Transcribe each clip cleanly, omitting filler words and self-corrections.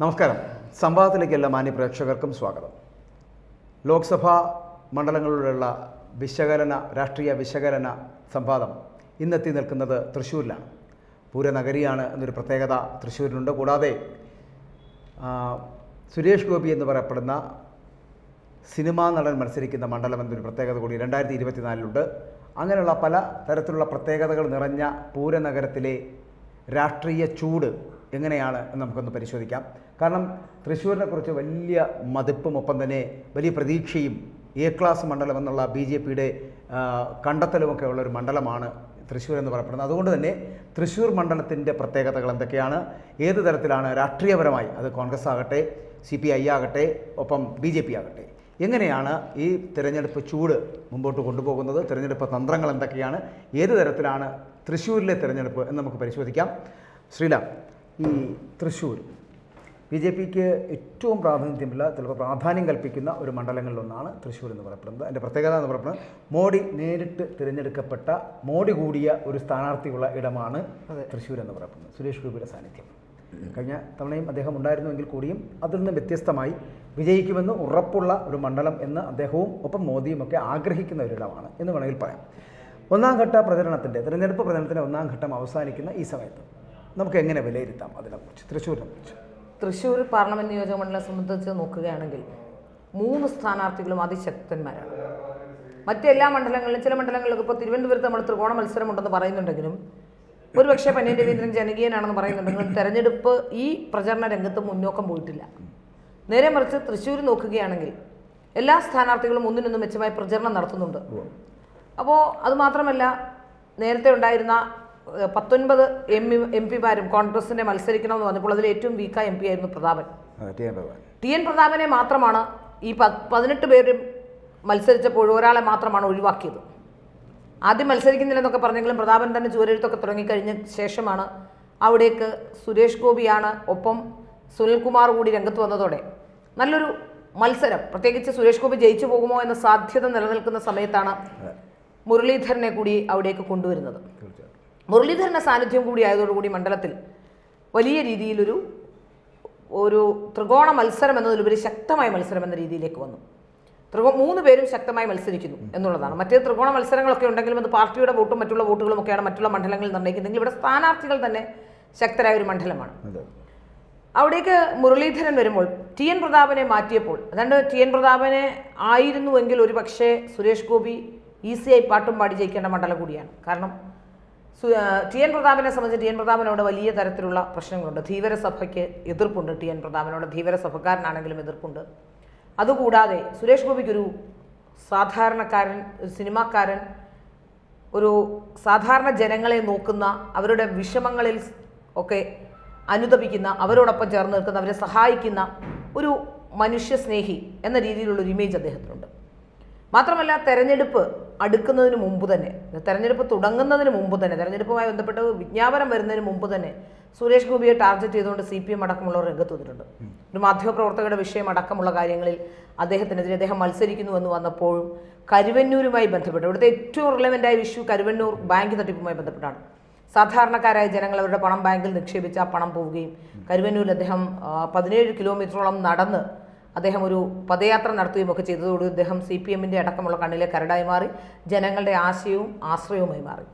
നമസ്കാരം. സംവാദത്തിലേക്ക് എല്ലാ മാന്യ പ്രേക്ഷകർക്കും സ്വാഗതം. ലോക്സഭാ മണ്ഡലങ്ങളിലുള്ള രാഷ്ട്രീയ വിശകലന സംവാദം ഇന്നെത്തി നിൽക്കുന്നത് തൃശ്ശൂരിലാണ്. പൂരനഗരിയാണ് എന്നൊരു പ്രത്യേകത തൃശ്ശൂരിനുണ്ട്. കൂടാതെ സുരേഷ് ഗോപി എന്ന് പറയപ്പെടുന്ന സിനിമാ നടൻ മത്സരിക്കുന്ന മണ്ഡലം എന്നൊരു പ്രത്യേകത കൂടി 2024 അങ്ങനെയുള്ള പല തരത്തിലുള്ള പ്രത്യേകതകൾ നിറഞ്ഞ പൂരനഗരത്തിലെ രാഷ്ട്രീയ ചൂട് എങ്ങനെയാണ് എന്ന് നമുക്കൊന്ന് പരിശോധിക്കാം. കാരണം തൃശ്ശൂരിനെക്കുറിച്ച് വലിയ മതിപ്പും ഒപ്പം തന്നെ വലിയ പ്രതീക്ഷയും എ ക്ലാസ് മണ്ഡലം എന്നുള്ള BJPയുടെ കണ്ടെത്തലുമൊക്കെ ഉള്ളൊരു മണ്ഡലമാണ് തൃശ്ശൂർ എന്ന് പറയപ്പെടുന്നത്. അതുകൊണ്ട് തന്നെ തൃശ്ശൂർ മണ്ഡലത്തിൻ്റെ പ്രത്യേകതകൾ എന്തൊക്കെയാണ്, ഏത് തരത്തിലാണ് രാഷ്ട്രീയപരമായി, അത് കോൺഗ്രസ് ആകട്ടെ, CPI ആകട്ടെ, ഒപ്പം BJP ആകട്ടെ, എങ്ങനെയാണ് ഈ തിരഞ്ഞെടുപ്പ് ചൂട് മുമ്പോട്ട് കൊണ്ടുപോകുന്നത്, തിരഞ്ഞെടുപ്പ് തന്ത്രങ്ങൾ എന്തൊക്കെയാണ്, ഏത് തരത്തിലാണ് തൃശ്ശൂരിലെ തിരഞ്ഞെടുപ്പ് എന്ന് നമുക്ക് പരിശോധിക്കാം. ശ്രീലാം, ഈ തൃശ്ശൂർ BJPക്ക് ഏറ്റവും പ്രാതിനിധ്യമുള്ള, ചിലപ്പോൾ പ്രാധാന്യം കൽപ്പിക്കുന്ന ഒരു മണ്ഡലങ്ങളിലൊന്നാണ് തൃശ്ശൂർ എന്ന് പറയപ്പെടുന്നത്. അതിൻ്റെ പ്രത്യേകത എന്ന് പറയുന്നത് മോഡി നേരിട്ട് തിരഞ്ഞെടുക്കപ്പെട്ട, മോഡി കൂടിയ ഒരു സ്ഥാനാർത്ഥിയുള്ള ഇടമാണ് തൃശ്ശൂർ എന്ന് പറയപ്പെടുന്നത്. സുരേഷ് ഗോപിയുടെ സാന്നിധ്യം കഴിഞ്ഞ തവണയും അദ്ദേഹം ഉണ്ടായിരുന്നുവെങ്കിൽ കൂടിയും അതിൽ നിന്ന് വ്യത്യസ്തമായി വിജയിക്കുമെന്ന് ഉറപ്പുള്ള ഒരു മണ്ഡലം എന്ന് അദ്ദേഹവും ഒപ്പം മോദിയും ഒക്കെ ആഗ്രഹിക്കുന്ന ഒരിടമാണ് എന്ന് വേണമെങ്കിൽ പറയാം. തിരഞ്ഞെടുപ്പ് പ്രചരണത്തിൻ്റെ ഒന്നാം ഘട്ടം അവസാനിക്കുന്ന ഈ സമയത്ത് നമുക്ക് എങ്ങനെ വിലയിരുത്താം അതിനെക്കുറിച്ച്, തൃശ്ശൂരിനെ കുറിച്ച്? തൃശ്ശൂർ പാർലമെൻറ്റ് നിയോജക മണ്ഡലം സംബന്ധിച്ച് നോക്കുകയാണെങ്കിൽ 3 സ്ഥാനാർത്ഥികളും അതിശക്തന്മാരാണ്. മറ്റെല്ലാ മണ്ഡലങ്ങളിലും, ചില മണ്ഡലങ്ങളിലൊക്കെ ഇപ്പോൾ തിരുവനന്തപുരത്ത് നമ്മൾ ത്രികോണ മത്സരമുണ്ടെന്ന് പറയുന്നുണ്ടെങ്കിലും, ഒരുപക്ഷെ പന്ന്യൻ രവീന്ദ്രൻ ജനകീയനാണെന്ന് പറയുന്നുണ്ടെങ്കിലും തെരഞ്ഞെടുപ്പ് ഈ പ്രചരണ രംഗത്ത് മുന്നോക്കം പോയിട്ടില്ല. നേരെ മറിച്ച് തൃശ്ശൂർ നോക്കുകയാണെങ്കിൽ എല്ലാ സ്ഥാനാർത്ഥികളും ഒന്നിനൊന്നും മെച്ചമായി പ്രചരണം നടത്തുന്നുണ്ട്. അപ്പോൾ അതുമാത്രമല്ല, നേരത്തെ ഉണ്ടായിരുന്ന 19 MP കോൺഗ്രസിനെ മത്സരിക്കണമെന്ന് പറഞ്ഞപ്പോൾ അതിൽ ഏറ്റവും വീക്കായ MP ആയിരുന്നു പ്രതാപൻ. TN പ്രതാപനെ മാത്രമാണ് ഈ 18 പേരും മത്സരിച്ചപ്പോൾ ഒരാളെ മാത്രമാണ് ഒഴിവാക്കിയത്. ആദ്യം മത്സരിക്കുന്നില്ലെന്നൊക്കെ പറഞ്ഞെങ്കിലും പ്രതാപൻ തന്നെ ചുവരെഴുത്തൊക്കെ തുടങ്ങിക്കഴിഞ്ഞ ശേഷമാണ് അവിടേക്ക് സുരേഷ് ഗോപിയാണ്, ഒപ്പം സുനിൽകുമാർ കൂടി രംഗത്ത് വന്നതോടെ നല്ലൊരു മത്സരം, പ്രത്യേകിച്ച് സുരേഷ് ഗോപി ജയിച്ചു പോകുമോ എന്ന സാധ്യത നിലനിൽക്കുന്ന സമയത്താണ് മുരളീധരനെ കൂടി അവിടേക്ക് കൊണ്ടുവരുന്നത്. മുരളീധരൻ്റെ സാന്നിധ്യം കൂടി ആയതോടുകൂടി മണ്ഡലത്തിൽ വലിയ രീതിയിലൊരു ത്രികോണ മത്സരം എന്നതിലുപരി ശക്തമായ മത്സരം എന്ന രീതിയിലേക്ക് വന്നു. 3 പേരും ശക്തമായി മത്സരിക്കുന്നു എന്നുള്ളതാണ്. മറ്റേ ത്രികോണ മത്സരങ്ങളൊക്കെ ഉണ്ടെങ്കിലും അത് പാർട്ടിയുടെ വോട്ടും മറ്റുള്ള വോട്ടുകളും ഒക്കെയാണ് മറ്റുള്ള മണ്ഡലങ്ങളിൽ നിർണ്ണയിക്കുന്നതെങ്കിൽ ഇവിടെ സ്ഥാനാർത്ഥികൾ തന്നെ ശക്തരായ ഒരു മണ്ഡലമാണ്. അവിടേക്ക് മുരളീധരൻ വരുമ്പോൾ TN പ്രതാപനെ മാറ്റിയപ്പോൾ, അതുകൊണ്ട് TN പ്രതാപനെ ആയിരുന്നുവെങ്കിൽ ഒരു പക്ഷേ സുരേഷ് ഗോപി ഈസിയായി പാട്ടും പാടി ജയിക്കേണ്ട മണ്ഡലം കൂടിയാണ്. കാരണം TN പ്രതാപനെ സംബന്ധിച്ച് TN പ്രതാപനോട് വലിയ തരത്തിലുള്ള പ്രശ്നങ്ങളുണ്ട്. ധീവരസഭയ്ക്ക് എതിർപ്പുണ്ട്. TN പ്രതാപനോട് ധീവരസഭക്കാരനാണെങ്കിലും എതിർപ്പുണ്ട്. അതുകൂടാതെ സുരേഷ് ഗോപിക്കൊരു സാധാരണക്കാരൻ, ഒരു സിനിമാക്കാരൻ, ഒരു സാധാരണ ജനങ്ങളെ നോക്കുന്ന, അവരുടെ വിഷമങ്ങളിൽ ഒക്കെ അനുതപിക്കുന്ന, അവരോടൊപ്പം ചേർന്ന് നിൽക്കുന്ന, അവരെ സഹായിക്കുന്ന ഒരു മനുഷ്യസ്നേഹി എന്ന രീതിയിലുള്ളൊരു ഇമേജ് അദ്ദേഹത്തിനുണ്ട്. മാത്രമല്ല, തെരഞ്ഞെടുപ്പ് അടുക്കുന്നതിന് മുമ്പ് തന്നെ, തെരഞ്ഞെടുപ്പ് തുടങ്ങുന്നതിന് മുമ്പ് തന്നെ, തെരഞ്ഞെടുപ്പുമായി ബന്ധപ്പെട്ട് വിജ്ഞാപനം വരുന്നതിന് മുമ്പ് തന്നെ സുരേഷ് ഗോപിയെ ടാർഗറ്റ് ചെയ്തുകൊണ്ട് CPM അടക്കമുള്ളവർ രംഗത്ത് വന്നിട്ടുണ്ട്. ഒരു മാധ്യമപ്രവർത്തകരുടെ വിഷയം അടക്കമുള്ള കാര്യങ്ങളിൽ അദ്ദേഹത്തിനെതിരെ അദ്ദേഹം മത്സരിക്കുന്നു എന്ന് വന്നപ്പോഴും കരുവന്നൂരുമായി ബന്ധപ്പെട്ട്, ഇവിടുത്തെ ഏറ്റവും റിലവൻ്റായ ഇഷ്യൂ കരുവന്നൂർ ബാങ്ക് തട്ടിപ്പുമായി ബന്ധപ്പെട്ടാണ്. സാധാരണക്കാരായ ജനങ്ങൾ അവരുടെ പണം ബാങ്കിൽ നിക്ഷേപിച്ച് ആ പണം പോവുകയും കരുവന്നൂരിൽ അദ്ദേഹം 17 കിലോമീറ്ററോളം നടന്ന് അദ്ദേഹം ഒരു പദയാത്ര നടത്തുകയും ഒക്കെ ചെയ്തതോടെ അദ്ദേഹം CPMൻ്റെ അടക്കമുള്ള കണ്ണിലെ കരടായി മാറി, ജനങ്ങളുടെ ആശയവും ആശ്രയവുമായി മാറി.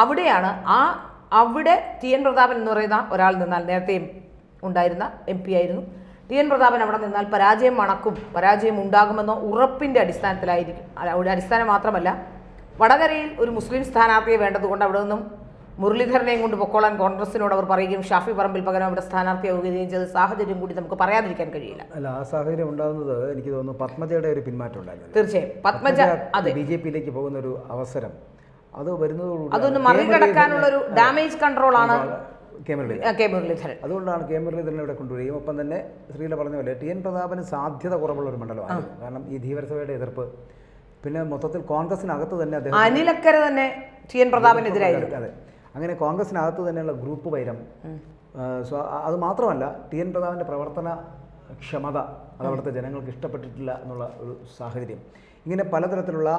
അവിടെയാണ് അവിടെ TN പ്രതാപൻ എന്ന് പറയുന്ന ഒരാൾ നിന്നാൽ, നേരത്തെ ഉണ്ടായിരുന്ന MP ആയിരുന്നു TN പ്രതാപൻ, അവിടെ നിന്നാൽ പരാജയം മണക്കും, പരാജയം ഉണ്ടാകുമെന്ന ഉറപ്പിൻ്റെ അടിസ്ഥാനത്തിലായിരിക്കും. അവിടെ അടിസ്ഥാനം മാത്രമല്ല, വടകരയിൽ ഒരു മുസ്ലിം സ്ഥാനാർത്ഥിയെ വേണ്ടതുകൊണ്ട് അവിടെ നിന്നും മുരളീധരനെയും കൊണ്ട് പൊക്കോളാൻ കോൺഗ്രസിനോട് അവർ പറയുകയും ഷാഫി പറമ്പിൽ പകരം അവിടെ സ്ഥാനാർത്ഥിയാവുകയും ചെയ്ത സാഹചര്യം കൂടി നമുക്ക് പറയാതിരിക്കാൻ കഴിയില്ല. അല്ല, ആ സാഹചര്യം ഉണ്ടാകുന്നത് എനിക്ക് തോന്നുന്നു പത്മജയുടെ ഒരു പിന്മാറ്റം ഉണ്ടായിരുന്നു. തീർച്ചയായും പത്മജ BJPയിലേക്ക് പോകുന്ന ഒരു അവസരം അത് വരുന്നതോടുകൂടി അതൊന്ന് മറികടക്കാനുള്ള ഒരു ഡാമേജ് കൺട്രോൾ ആണ് കെ മുരളീധരൻ. അതുകൊണ്ടാണ് കെ മുരളീധരനെ ഇവിടെ കൊണ്ടുവരികയും ഒപ്പം തന്നെ ശ്രീല പറഞ്ഞ പോലെ TN പ്രതാപന് സാധ്യത കുറവുള്ള ഒരു മണ്ഡലമാണ്. കാരണം ഈ ധീവരസഭയുടെ എതിർപ്പ്, പിന്നെ മൊത്തത്തിൽ കോൺഗ്രസിനകത്ത് തന്നെ അദ്ദേഹം അനിലക്കര തന്നെ TN പ്രതാപനെതിരായിരുന്നു. അതെ, അങ്ങനെ കോൺഗ്രസിനകത്ത് തന്നെയുള്ള ഗ്രൂപ്പ് വൈരം. അത് മാത്രമല്ല, TN പ്രതാപൻ്റെ പ്രവർത്തന ക്ഷമത അത് അവിടുത്തെ ജനങ്ങൾക്ക് ഇഷ്ടപ്പെട്ടിട്ടില്ല എന്നുള്ള ഒരു സാഹചര്യം. ഇങ്ങനെ പലതരത്തിലുള്ള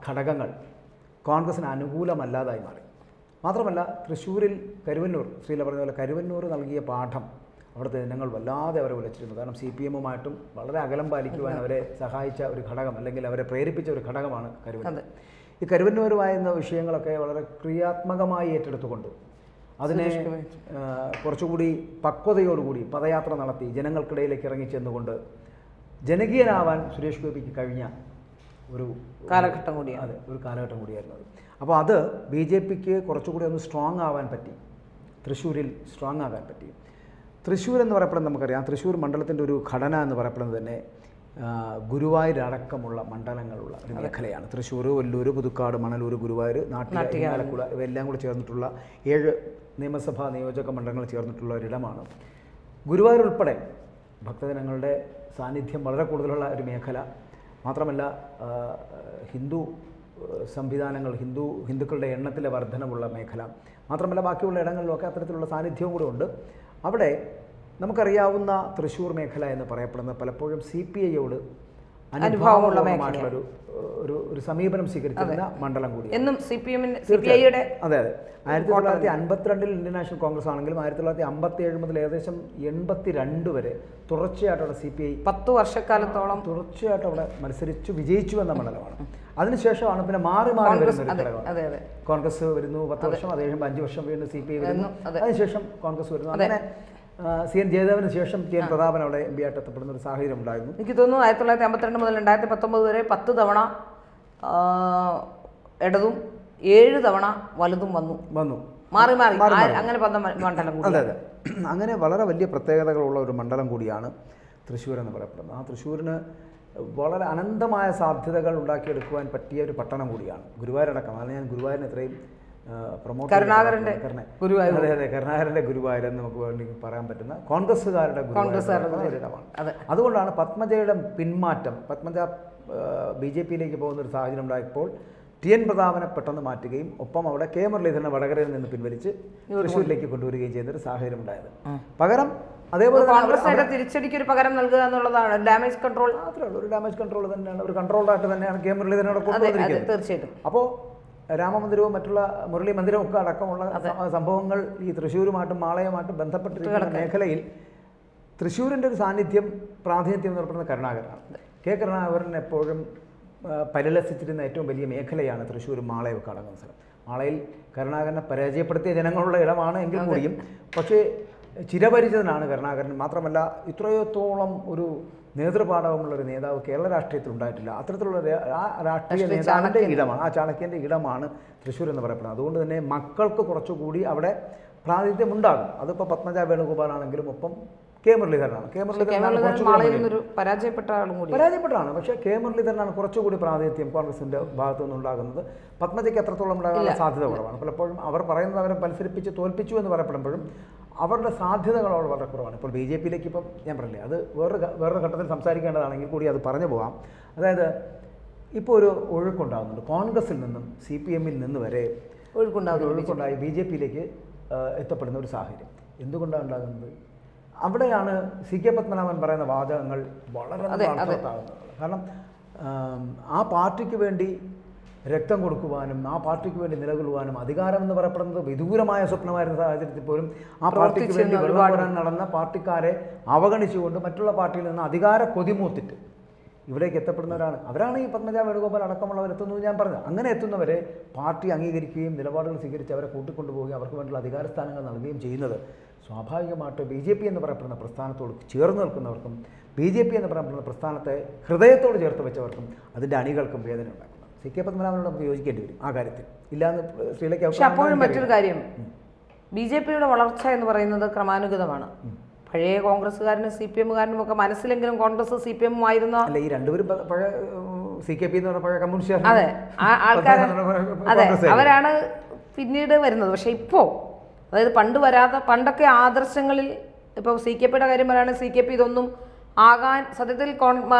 ഘടകങ്ങൾ കോൺഗ്രസിന് അനുകൂലമല്ലാതായി മാറി. മാത്രമല്ല, തൃശ്ശൂരിൽ കരുവന്നൂർ, ശ്രീല പറഞ്ഞ പോലെ കരുവന്നൂർ നൽകിയ പാഠം അവിടുത്തെ ജനങ്ങൾ വല്ലാതെ അവരെ ഉലച്ചിരുന്നു. കാരണം CPM-ഉമായിട്ടും വളരെ അകലം പാലിക്കുവാൻ അവരെ സഹായിച്ച ഒരു ഘടകം, അല്ലെങ്കിൽ അവരെ പ്രേരിപ്പിച്ച ഒരു ഘടകമാണ് കരുവന്നൂർ. ഈ കരുവന്നൂരുമായിരുന്ന വിഷയങ്ങളൊക്കെ വളരെ ക്രിയാത്മകമായി ഏറ്റെടുത്തുകൊണ്ട് അതിനെ കുറച്ചുകൂടി പക്വതയോടുകൂടി പദയാത്ര നടത്തി ജനങ്ങൾക്കിടയിലേക്ക് ഇറങ്ങിച്ചെന്നുകൊണ്ട് ജനകീയനാവാൻ സുരേഷ് ഗോപിക്ക് കഴിഞ്ഞ ഒരു കാലഘട്ടം കൂടിയാണ്. അതെ, ഒരു കാലഘട്ടം കൂടിയായിരുന്നു അത്. അപ്പോൾ അത് BJPക്ക് കുറച്ചുകൂടി ഒന്ന് സ്ട്രോങ് ആവാൻ പറ്റി, തൃശ്ശൂരിൽ സ്ട്രോങ് ആകാൻ പറ്റി. തൃശ്ശൂർ എന്ന് പറയപ്പെടുന്നത് നമുക്കറിയാം, തൃശ്ശൂർ മണ്ഡലത്തിൻ്റെ ഒരു ഘടന എന്ന് പറയപ്പെടുന്നത് തന്നെ ഗുരുവായൂരടക്കമുള്ള മണ്ഡലങ്ങളുള്ള ഒരു മേഖലയാണ്. തൃശ്ശൂർ, വല്ലൂർ, പുതുക്കാട്, മണലൂർ, ഗുരുവായൂർ, നാട്ടിക, ആലക്കുട ഇവയെല്ലാം കൂടി ചേർന്നിട്ടുള്ള 7 നിയമസഭാ നിയോജക മണ്ഡലങ്ങൾ ചേർന്നിട്ടുള്ള ഒരിടമാണ്. ഗുരുവായൂർ ഉൾപ്പെടെ ഭക്തജനങ്ങളുടെ സാന്നിധ്യം വളരെ കൂടുതലുള്ള ഒരു മേഖല. മാത്രമല്ല ഹിന്ദു സംവിധാനങ്ങൾ, ഹിന്ദുക്കളുടെ എണ്ണത്തിലെ വർധനമുള്ള മേഖല. മാത്രമല്ല ബാക്കിയുള്ള ഇടങ്ങളിലൊക്കെ അത്തരത്തിലുള്ള സാന്നിധ്യവും കൂടെ ഉണ്ട്. അവിടെ നമുക്കറിയാവുന്ന തൃശ്ശൂർ മേഖല എന്ന് പറയപ്പെടുന്നത് പലപ്പോഴും CPI-യോട് അനുഭവമുള്ളൊരു ഒരു സമീപനം സ്വീകരിച്ചിരുന്ന മണ്ഡലം കൂടി എന്നും CPI-യുടെ. അതെ അതെ. 1952 ഇന്ത്യൻ നാഷണൽ കോൺഗ്രസ് ആണെങ്കിലും 1957 മുതൽ ഏകദേശം 82 വരെ തുടർച്ചയായിട്ട് CPI 10 വർഷക്കാലത്തോളം തുടർച്ചയായിട്ട് അവിടെ മത്സരിച്ചു വിജയിച്ചു എന്ന മണ്ഡലമാണ്. അതിനുശേഷമാണ് പിന്നെ മാറി വരുന്ന ഒരു ഘടകമാണ്. കോൺഗ്രസ് വരുന്നു 10 വർഷം, അത് കഴിയുമ്പോൾ 5 വർഷം വീണ്ടും CPI വരുന്നു, അതിനുശേഷം കോൺഗ്രസ് വരുന്നു. അങ്ങനെ CN ജയദേവന് ശേഷം CN പ്രതാപൻ അവിടെ MP ആയിട്ട് എത്തപ്പെടുന്ന ഒരു സാഹചര്യം ഉണ്ടായിരുന്നു. എനിക്ക് തോന്നുന്നു 1952 മുതൽ 2019 വരെ 10 തവണ ഇടതും 7 തവണ വലുതും വന്നു മാറി അങ്ങനെ മണ്ഡലം കൂടി. അതെ അതെ. അങ്ങനെ വളരെ വലിയ പ്രത്യേകതകളുള്ള ഒരു മണ്ഡലം കൂടിയാണ് തൃശ്ശൂർ എന്ന് പറയപ്പെടുന്നത്. ആ തൃശ്ശൂരിന് വളരെ അനന്തമായ സാധ്യതകൾ ഉണ്ടാക്കിയെടുക്കുവാൻ പറ്റിയ ഒരു പട്ടണം കൂടിയാണ് ഗുരുവായൂരടക്കം. അതാണ് ഞാൻ ഗുരുവായൂരിന് ഇത്രയും കരുണാകരന്റെ ഗുരുവായൂർ. അതെ അതെ, കരുണാകരന്റെ ഗുരുവായൂർ എന്ന് നമുക്ക് വേണമെങ്കിൽ പറയാൻ പറ്റുന്ന കോൺഗ്രസ്സുകാരുടെ ഗുരുവായൂരിടമാണ്. അതുകൊണ്ടാണ് പത്മജയുടെ പിന്മാറ്റം, പത്മജ BJP-യിലേക്ക് പോകുന്ന ഒരു സാഹചര്യം ഉണ്ടായപ്പോൾ TN പ്രതാപനെ പെട്ടെന്ന് മാറ്റുകയും ഒപ്പം അവിടെ K മുരളീധരനെ വടകരയിൽ നിന്ന് പിൻവലിച്ച് തൃശ്ശൂരിലേക്ക് കൊണ്ടുവരികയും ചെയ്യുന്ന ഒരു സാഹചര്യം ഉണ്ടായത്. പകരം അതേപോലെ കോൺഗ്രസ് തിരിച്ചടിക്ക് ഒരു പകരം നൽകുക എന്നുള്ളതാണ്. ഡാമേജ് കൺട്രോൾ മാത്രമേ ഉള്ളൂ, ഒരു ഡാമേജ് കൺട്രോൾ തന്നെയാണ്, ഒരു കൺട്രോളായിട്ട് തന്നെയാണ് K മുരളീധരനോട് കൊണ്ടുവന്നിരിക്കുന്നത്. തീർച്ചയായിട്ടും. അപ്പോൾ രാമമന്ദിരവും മറ്റുള്ള മുരളി മന്ദിരവും ഒക്കെ അടക്കമുള്ള സംഭവങ്ങൾ ഈ തൃശ്ശൂരുമായിട്ടും മാളയുമായിട്ടും ബന്ധപ്പെട്ടിരിക്കുന്ന മേഖലയിൽ തൃശ്ശൂരിൻ്റെ ഒരു സാന്നിധ്യം, പ്രാതിനിധ്യം എന്ന് പറയുന്നത് കരുണാകരനാണ്. K കരുണാകരൻ എപ്പോഴും പരിലസിച്ചിരുന്ന ഏറ്റവും വലിയ മേഖലയാണ് തൃശ്ശൂരും മാളയൊക്കെ അടങ്ങുന്ന സ്ഥലം. മാളയിൽ കരുണാകരനെ പരാജയപ്പെടുത്തിയ ജനങ്ങളുള്ള ഇടമാണ് എങ്കിൽ കൂടിയും പക്ഷേ ചിരപരിചിതനാണ് കരുണാകരൻ. മാത്രമല്ല ഇത്രയോത്തോളം ഒരു നേതൃപാടവമുള്ള ഒരു നേതാവ് കേരള രാഷ്ട്രീയത്തിൽ ഉണ്ടായിട്ടില്ല. അത്തരത്തിലുള്ള ആ രാഷ്ട്രീയ നേതാവിൻ്റെ ഇടമാണ്, ആ ചാണക്യൻ്റെ ഇടമാണ് തൃശ്ശൂർ എന്ന് പറയപ്പെടുന്നത്. അതുകൊണ്ട് തന്നെ മക്കൾക്ക് കുറച്ചുകൂടി അവിടെ പ്രാതിനിധ്യം ഉണ്ടാകും. അതിപ്പോൾ പത്മജ വേണുഗോപാലാണെങ്കിലും ഒപ്പം K മുരളീധരനാണ്. K മുരളീധരനാണ് പരാജയപ്പെട്ടാണ്. പക്ഷേ K മുരളീധരനാണ് കുറച്ചുകൂടി പ്രാതിനിധ്യം കോൺഗ്രസിൻ്റെ ഭാഗത്തു നിന്നുണ്ടാകുന്നത്. പത്മജയ്ക്ക് എത്രത്തോളം ഉണ്ടാകാനുള്ള സാധ്യത കുറവാണ്. പലപ്പോഴും അവർ പറയുന്നത് അവരെ മത്സരിപ്പിച്ച് തോൽപ്പിച്ചു എന്ന് പറയപ്പെടുമ്പോഴും അവരുടെ സാധ്യതകൾ വളരെ കുറവാണ്. ഇപ്പോൾ BJP-യിലേക്ക് ഇപ്പം ഞാൻ പറഞ്ഞില്ലേ, അത് വേറൊരു ഘട്ടത്തിൽ സംസാരിക്കേണ്ടതാണെങ്കിൽ കൂടി അത് പറഞ്ഞു പോകാം. അതായത് ഇപ്പോൾ ഒരു ഒഴുക്കുണ്ടാകുന്നുണ്ട് കോൺഗ്രസിൽ നിന്നും CPM-ൽ നിന്ന് വരെ ഒഴുക്കുണ്ടായി BJP-യിലേക്ക് എത്തപ്പെടുന്ന ഒരു സാഹചര്യം. എന്തുകൊണ്ടാണ് ഉണ്ടാകുന്നത്? അവിടെയാണ് CK പത്മനാഭൻ പറയുന്ന വാചകങ്ങൾ വളരെ അർത്ഥവത്താകുന്നത്. കാരണം ആ പാർട്ടിക്ക് വേണ്ടി രക്തം കൊടുക്കുവാനും ആ പാർട്ടിക്ക് വേണ്ടി നിലകൊള്ളുവാനും അധികാരം എന്ന് പറയപ്പെടുന്നത് വിദൂരമായ സ്വപ്നമായിരുന്ന സാഹചര്യത്തിൽ പോലും ആ പാർട്ടിക്ക് വേണ്ടി വെറുതെ നടന്ന പാർട്ടിക്കാരെ അവഗണിച്ചുകൊണ്ട് മറ്റുള്ള പാർട്ടിയിൽ നിന്ന് അധികാര കൊതിമൂത്തിട്ട് ഇവിടേക്ക് എത്തപ്പെടുന്നവരാണ്. അവരാണ് ഈ പത്മജ വേണുഗോപാൽ അടക്കമുള്ളവരെത്തുന്നത് ഞാൻ പറഞ്ഞു. അങ്ങനെ എത്തുന്നവരെ പാർട്ടി അംഗീകരിക്കുകയും നിലപാടുകൾ സ്വീകരിച്ച് അവരെ കൂട്ടിക്കൊണ്ടുപോവുകയും അവർക്ക് വേണ്ടിയുള്ള അധികാര സ്ഥാനങ്ങൾ നൽകുകയും ചെയ്യുന്നത് സ്വാഭാവികമായിട്ട് BJP എന്ന് പറയപ്പെടുന്ന പ്രസ്ഥാനത്തോട് ചേർന്ന് നിൽക്കുന്നവർക്കും BJP എന്ന് പറയപ്പെടുന്ന പ്രസ്ഥാനത്തെ ഹൃദയത്തോട് ചേർത്ത് വെച്ചവർക്കും അതിൻ്റെ അണികൾക്കും വേദന ഉണ്ടാക്കുന്നു. CK പത്മനാഭനോട് നമുക്ക് യോജിക്കേണ്ടി വരും ആ കാര്യത്തിൽ. ഇല്ലാന്ന് ശ്രീലയ്ക്ക്. പക്ഷെ അപ്പോഴും മറ്റൊരു കാര്യം, BJP-യുടെ വളർച്ച എന്ന് പറയുന്നത് ക്രമാനുഗതമാണ്. പഴയ കോൺഗ്രസ്സുകാരനും CPM-കാരനും ഒക്കെ മനസ്സിലെങ്കിലും കോൺഗ്രസ് CPM ആയിരുന്ന അല്ല, ഈ രണ്ടുപേരും പഴയ CKP എന്ന് പറഞ്ഞ പഴയ കമ്മ്യൂണിസ്റ്റ്. അതെ, അതെ, അവരാണ് പിന്നീട് വരുന്നത്. പക്ഷെ ഇപ്പോൾ അതായത് പണ്ടൊക്കെ ആദർശങ്ങളിൽ ഇപ്പോൾ CKP-യുടെ കാര്യം പറയുകയാണെങ്കിൽ CKP ഇതൊന്നും ആകാൻ സത്യത്തിൽ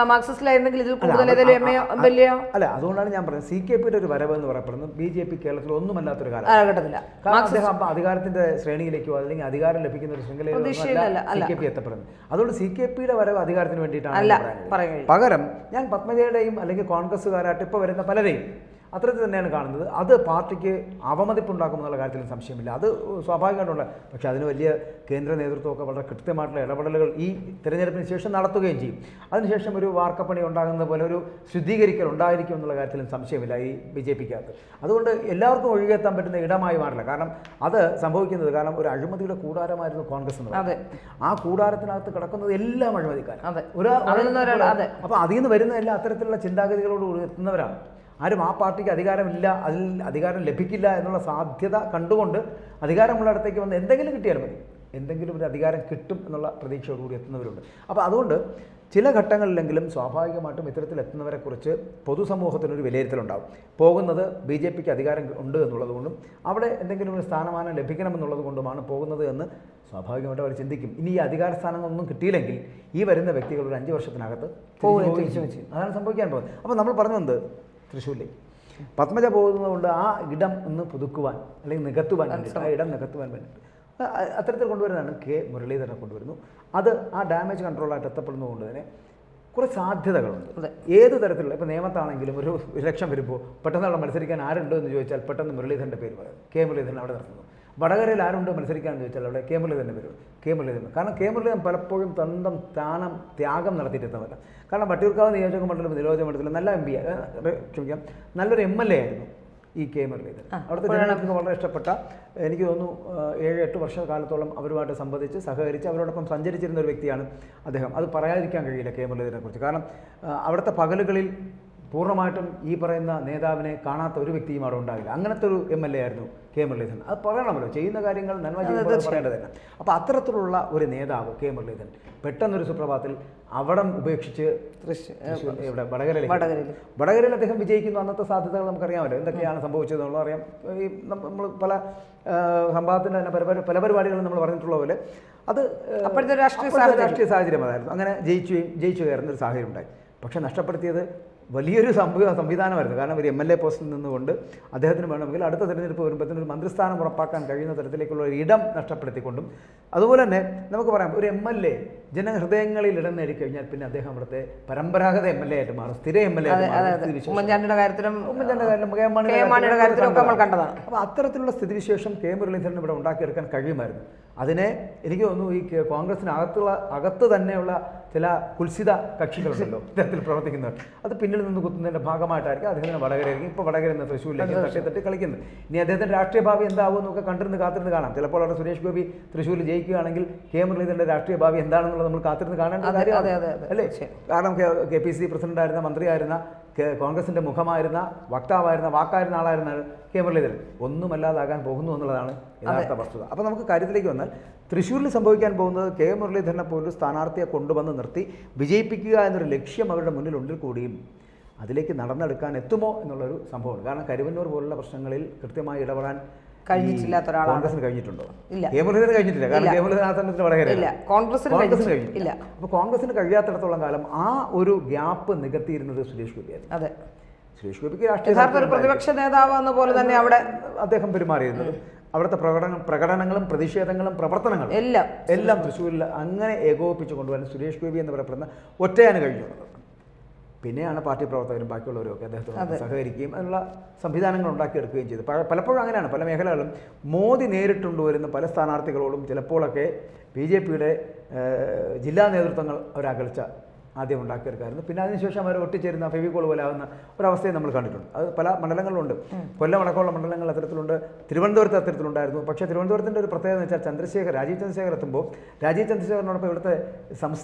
മാർക്സിസ്റ്റിലായിരുന്നെങ്കിൽ ഇതിൽ കൂടുതൽ വലിയ അല്ല. അതുകൊണ്ടാണ് ഞാൻ പറയുന്നത് CKP-യുടെ ഒരു വരവ് എന്ന് പറയപ്പെടുന്നത് BJP കേരളത്തിൽ ഒന്നുമല്ലാത്തൊരു കാലഘട്ടത്തില്ല. കാരണം അദ്ദേഹം അധികാരത്തിന്റെ ശ്രേണിയിലേക്കോ അല്ലെങ്കിൽ അധികാരം ലഭിക്കുന്ന ഒരു ശൃംഖലയിലോ CKP എത്തപ്പെടുന്നത്. അതുകൊണ്ട് CKP-യുടെ വരവ് അധികാരത്തിന് വേണ്ടിയിട്ടാണ് പറയുന്നത്. പകരം ഞാൻ പത്മജയുടെയും അല്ലെങ്കിൽ കോൺഗ്രസ്സുകാരായിട്ട് ഇപ്പോൾ വരുന്ന പലരെയും അത്തരത്തിൽ തന്നെയാണ് കാണുന്നത്. അത് പാർട്ടിക്ക് അവമതിപ്പുണ്ടാക്കുമെന്നുള്ള കാര്യത്തിൽ സംശയമില്ല, അത് സ്വാഭാവികമായിട്ടുള്ള. പക്ഷേ അതിന് വലിയ കേന്ദ്ര നേതൃത്വമൊക്കെ വളരെ കൃത്യമായിട്ടുള്ള ഇടപെടലുകൾ ഈ തിരഞ്ഞെടുപ്പിന് ശേഷം നടത്തുകയും ചെയ്യും. അതിനുശേഷം ഒരു വാർക്കപ്പണി ഉണ്ടാകുന്ന പോലെ ഒരു ശുദ്ധീകരിക്കൽ ഉണ്ടായിരിക്കും എന്നുള്ള കാര്യത്തിലും സംശയമില്ല ഈ BJPക്കകത്ത്. അതുകൊണ്ട് എല്ലാവർക്കും ഒഴുകിയെത്താൻ പറ്റുന്ന ഇടമായി മാറില്ല. കാരണം അത് സംഭവിക്കുന്നത് കാരണം ഒരു അഴിമതിയുടെ കൂടാരമായിരുന്നു കോൺഗ്രസ് എന്ന് പറയുന്നത്. ആ കൂടാരത്തിനകത്ത് കിടക്കുന്നത് എല്ലാം അഴിമതിക്കാരാണ്. അപ്പോൾ അതിൽ നിന്ന് വരുന്ന എല്ലാ അത്തരത്തിലുള്ള ചിന്താഗതികളോട് എത്തുന്നവരാണ്. ആരും ആ പാർട്ടിക്ക് അധികാരമില്ല, അതിൽ അധികാരം ലഭിക്കില്ല എന്നുള്ള സാധ്യത കണ്ടുകൊണ്ട് അധികാരമുള്ളിടത്തേക്ക് വന്ന് എന്തെങ്കിലും കിട്ടിയാൽ മതി, എന്തെങ്കിലും ഒരു അധികാരം കിട്ടും എന്നുള്ള പ്രതീക്ഷയോടുകൂടി എത്തുന്നവരുണ്ട്. അപ്പോൾ അതുകൊണ്ട് ചില ഘട്ടങ്ങളിലെങ്കിലും സ്വാഭാവികമായിട്ടും ഇത്തരത്തിലെത്തുന്നവരെക്കുറിച്ച് പൊതുസമൂഹത്തിനൊരു വിലയിരുത്തലുണ്ടാകും. പോകുന്നത് BJPക്ക് അധികാരം ഉണ്ട് എന്നുള്ളതുകൊണ്ടും അവിടെ എന്തെങ്കിലും ഒരു സ്ഥാനമാനം ലഭിക്കണമെന്നുള്ളത് കൊണ്ടുമാണ് പോകുന്നത് എന്ന് സ്വാഭാവികമായിട്ട് അവർ ചിന്തിക്കും. ഇനി ഈ അധികാര സ്ഥാനങ്ങളൊന്നും കിട്ടിയില്ലെങ്കിൽ ഈ വരുന്ന വ്യക്തികൾ ഒരു 5 വർഷത്തിനകത്ത് തിരിച്ചു വെച്ച് അതാണ് സംഭവിക്കാൻ പോകുന്നത്. അപ്പോൾ നമ്മൾ പറഞ്ഞു വന്നത് തൃശ്ശൂരിലേക്ക് പത്മജ പോകുന്നതുകൊണ്ട് ആ ഇടം ഒന്ന് പുതുക്കുവാൻ അല്ലെങ്കിൽ നികത്തുവാൻ വേണ്ടിയിട്ട്, ആ ഇടം നികത്തുവാൻ വേണ്ടിയിട്ട് അത്തരത്തിൽ കൊണ്ടുവരുന്നതാണ് മുരളീധരനെ കൊണ്ടുവരുന്നു. അത് ആ ഡാമേജ് കൺട്രോളായിട്ട് എത്തപ്പെടുന്നതുകൊണ്ട് തന്നെ കുറേ സാധ്യതകളുണ്ട്. ഏത് തരത്തിലുള്ള, ഇപ്പോൾ നിയമത്താണെങ്കിലും ഒരു ഇലക്ഷൻ വരുമ്പോൾ പെട്ടെന്നുള്ള മത്സരിക്കാൻ ആരുണ്ടോ എന്ന് ചോദിച്ചാൽ പെട്ടെന്ന് മുരളീധരൻ്റെ പേര് പറയും. മുരളീധരൻ അവിടെ നടത്തുന്നു. വടകരയിൽ ആരുണ്ട് മത്സരിക്കാമെന്ന് ചോദിച്ചാൽ അവിടെ മുരളീധരൻ്റെ പേര് മുരളീധരൻ. കാരണം മുരളീധരൻ പലപ്പോഴും സ്വന്തം ത്യാഗം നടത്തിയിട്ടെത്തുന്നില്ല. കാരണം വട്ടിയൂർക്കാവ് നിയോജക മണ്ഡലത്തിൽ നല്ല MP, ക്ഷമിക്കാം, നല്ലൊരു MLA ആയിരുന്നു ഈ മുരളീധരൻ. അവിടുത്തെ ജനങ്ങൾക്ക് വളരെ ഇഷ്ടപ്പെട്ട, എനിക്ക് തോന്നുന്നു 7-8 വർഷക്കാലത്തോളം അവരുമായിട്ട് സംബന്ധിച്ച് സഹകരിച്ച് അവരോടൊപ്പം സഞ്ചരിച്ചിരുന്ന ഒരു വ്യക്തിയാണ് അദ്ദേഹം. അത് പറയാതിരിക്കാൻ കഴിയില്ല മുരളീധരനെ കുറിച്ച്. കാരണം അവിടുത്തെ പകലുകളിൽ പൂർണ്ണമായിട്ടും ഈ പറയുന്ന നേതാവിനെ കാണാത്ത ഒരു വ്യക്തിയും അവിടെ ഉണ്ടാവില്ല. അങ്ങനത്തെ ഒരു MLA ആയിരുന്നു മുരളീധരൻ. അത് പറയണമല്ലോ, ചെയ്യുന്ന കാര്യങ്ങൾ നന്മ ചെയ്യുമ്പോൾ പറയേണ്ടത് തന്നെ. അപ്പോൾ അത്തരത്തിലുള്ള ഒരു നേതാവ് മുരളീധരൻ പെട്ടെന്നൊരു സുപ്രഭാതത്തിൽ അവിടം ഉപേക്ഷിച്ച് ഇവിടെ വടകരയിൽ അദ്ദേഹം വിജയിക്കുന്നു. അന്നത്തെ സാധ്യതകൾ നമുക്കറിയാമല്ലോ, എന്തൊക്കെയാണ് സംഭവിച്ചതെന്നുള്ളത് അറിയാം. ഈ നമ്മൾ പല സംഭവത്തിൻ്റെ തന്നെ പല പരിപാടികളും നമ്മൾ പറഞ്ഞിട്ടുള്ള പോലെ അത് അപ്പോഴത്തെ രാഷ്ട്രീയ സാഹചര്യം അതായിരുന്നു. അങ്ങനെ ജയിച്ചു കയറുന്ന ഒരു സാഹചര്യം ഉണ്ടായി. പക്ഷെ നഷ്ടപ്പെടുത്തിയത് വലിയൊരു സംവിധാനമായിരുന്നു. കാരണം ഒരു MLA പോസ്റ്റിൽ നിന്നുകൊണ്ട് അദ്ദേഹത്തിന് വേണമെങ്കിൽ അടുത്ത തിരഞ്ഞെടുപ്പ് വരുമ്പോഴത്തേനും ഒരു മന്ത്രിസ്ഥാനം ഉറപ്പാക്കാൻ കഴിയുന്ന തരത്തിലേക്കുള്ള ഒരു ഇടം നഷ്ടപ്പെടുത്തിക്കൊണ്ടും, അതുപോലെ തന്നെ നമുക്ക് പറയാം ഒരു MLA ജനഹൃദയങ്ങളിൽ ഇടം നേടിക്കഴിഞ്ഞാൽ പിന്നെ അദ്ദേഹം അവിടുത്തെ പരമ്പരാഗത MLA ആയിട്ട് മാറും, സ്ഥിര MLA ആയിട്ട് മാറും. ഉമ്മൻചാണ്ടിയുടെ കാര്യത്തിലും കണ്ടതാണ്. അപ്പോൾ അത്തരത്തിലുള്ള സ്ഥിതിവിശേഷം മുരളീധരൻ ഇവിടെ ഉണ്ടാക്കിയെടുക്കാൻ കഴിയുമായിരുന്നു. അതിനെ എനിക്ക് തോന്നുന്നു ഈ അകത്ത് തന്നെയുള്ള ചില കുൽസിത കക്ഷികളുണ്ടല്ലോ ഇത്തരത്തിൽ പ്രവർത്തിക്കുന്നവർ, അത് പിന്നിൽ നിന്ന് കുത്തുന്നതിൻ്റെ ഭാഗമായിട്ടായിരിക്കും അദ്ദേഹത്തിന് വടകരയായിരിക്കും. ഇപ്പോൾ വടകരയിൽ നിന്ന് തൃശ്ശൂരിലേക്ക് തട്ടി കളിക്കുന്നത്. ഇനി അദ്ദേഹത്തിൻ്റെ രാഷ്ട്രീയ ഭാവി എന്താവും എന്നൊക്കെ കാത്തിരുന്ന് കാണാം. ചിലപ്പോൾ അവിടെ സുരേഷ് ഗോപി തൃശ്ശൂരിൽ ജയിക്കുകയാണെങ്കിൽ മുരളീധരൻ്റെ രാഷ്ട്രീയ ഭാവി എന്താണെന്നുള്ളത് നമ്മൾ കാത്തിരുന്ന് കാണേണ്ട കാര്യമാണ് അല്ലേ? കാരണം KPCC പ്രസിഡന്റായിരുന്ന, മന്ത്രിയായിരുന്ന, കോൺഗ്രസിൻ്റെ മുഖമായിരുന്ന, വാക്കായിരുന്ന ആളായിരുന്ന മുരളീധരൻ ഒന്നുമല്ലാതാകാൻ പോകുന്നു എന്നുള്ളതാണ് യഥാർത്ഥ വസ്തുത. അപ്പോൾ നമുക്ക് കാര്യത്തിലേക്ക് വന്നാൽ തൃശ്ശൂരിൽ സംഭവിക്കാൻ പോകുന്നത് മുരളീധരനെ പോലൊരു സ്ഥാനാർത്ഥിയെ കൊണ്ടുവന്ന് നിർത്തി വിജയിപ്പിക്കുക എന്നൊരു ലക്ഷ്യം അവരുടെ മുന്നിലുണ്ടിൽ കൂടിയും അതിലേക്ക് നടന്നെടുക്കാൻ എത്തുമോ എന്നുള്ളൊരു സംഭവമാണ്. കാരണം കരുവന്നൂർ പോലുള്ള പ്രശ്നങ്ങളിൽ കൃത്യമായി ഇടപെടാൻ കഴിഞ്ഞിട്ടില്ലാത്ത ഒരാളാണ്. കോൺഗ്രസിന് കഴിഞ്ഞിട്ടുണ്ടോ? മുരളീധരൻ കഴിഞ്ഞിട്ടില്ല. കാരണം മുരളീധരൻ ആ തന്നെ വടകരയില്ല, കോൺഗ്രസിന് കഴിഞ്ഞിട്ടില്ല. അപ്പോൾ കോൺഗ്രസിന് കഴിയാത്തിടത്തോളം കാലം ആ ഒരു ഗ്യാപ്പ് നികത്തിയിരുന്നത് സുരേഷ് ഗോപിയായിരുന്നു. അതെ, സുരേഷ് ഗോപിക്ക് രാഷ്ട്രീയ പ്രതിപക്ഷ നേതാവ് എന്ന പോലെ തന്നെ അവിടെ അദ്ദേഹം പെരുമാറിയിരുന്നത്. അവിടുത്തെ പ്രകടനങ്ങളും പ്രതിഷേധങ്ങളും പ്രവർത്തനങ്ങളും എല്ലാം തൃശ്ശൂരിൽ അങ്ങനെ ഏകോപിപ്പിച്ച് കൊണ്ടുവരാൻ സുരേഷ് ഗോപി എന്ന് പറയപ്പെടുന്ന ഒറ്റയാണ് കഴിഞ്ഞുള്ളത്. പിന്നെയാണ് പാർട്ടി പ്രവർത്തകരും ബാക്കിയുള്ളവരും ഒക്കെ അദ്ദേഹത്തോട് സഹകരിക്കുകയും അതിനുള്ള സംവിധാനങ്ങൾ ഉണ്ടാക്കിയെടുക്കുകയും ചെയ്തു. പലപ്പോഴും അങ്ങനെയാണ് പല മേഖലകളും മോദി നേരിട്ടുകൊണ്ടുവരുന്ന പല സ്ഥാനാർത്ഥികളോടും ചിലപ്പോഴൊക്കെ BJPയുടെ ജില്ലാ നേതൃത്വങ്ങൾ ഒരകൽച്ച ആദ്യം ഉണ്ടാക്കിയെടുക്കായിരുന്നു. പിന്നെ അതിനുശേഷം അവർ ഒട്ടിച്ചേരുന്ന ഫെവിക്കോൾ പോലെ ആകുന്ന ഒരവസ്ഥയെ നമ്മൾ കണ്ടിട്ടുണ്ട്. അത് പല മണ്ഡലങ്ങളിലുണ്ട്. കൊല്ലം അടക്കമുള്ള മണ്ഡലങ്ങൾ അത്തരത്തിലുണ്ട്, തിരുവനന്തപുരത്ത് അത്തരത്തിലുണ്ട്. പക്ഷേ തിരുവനന്തപുരത്തിൻ്റെ ഒരു പ്രത്യേകത എന്ന് വെച്ചാൽ രാജീവ് ചന്ദ്രശേഖർ എത്തുമ്പോൾ രാജീവ് ചന്ദ്രശേഖരനോടൊപ്പം ഇവിടുത്തെ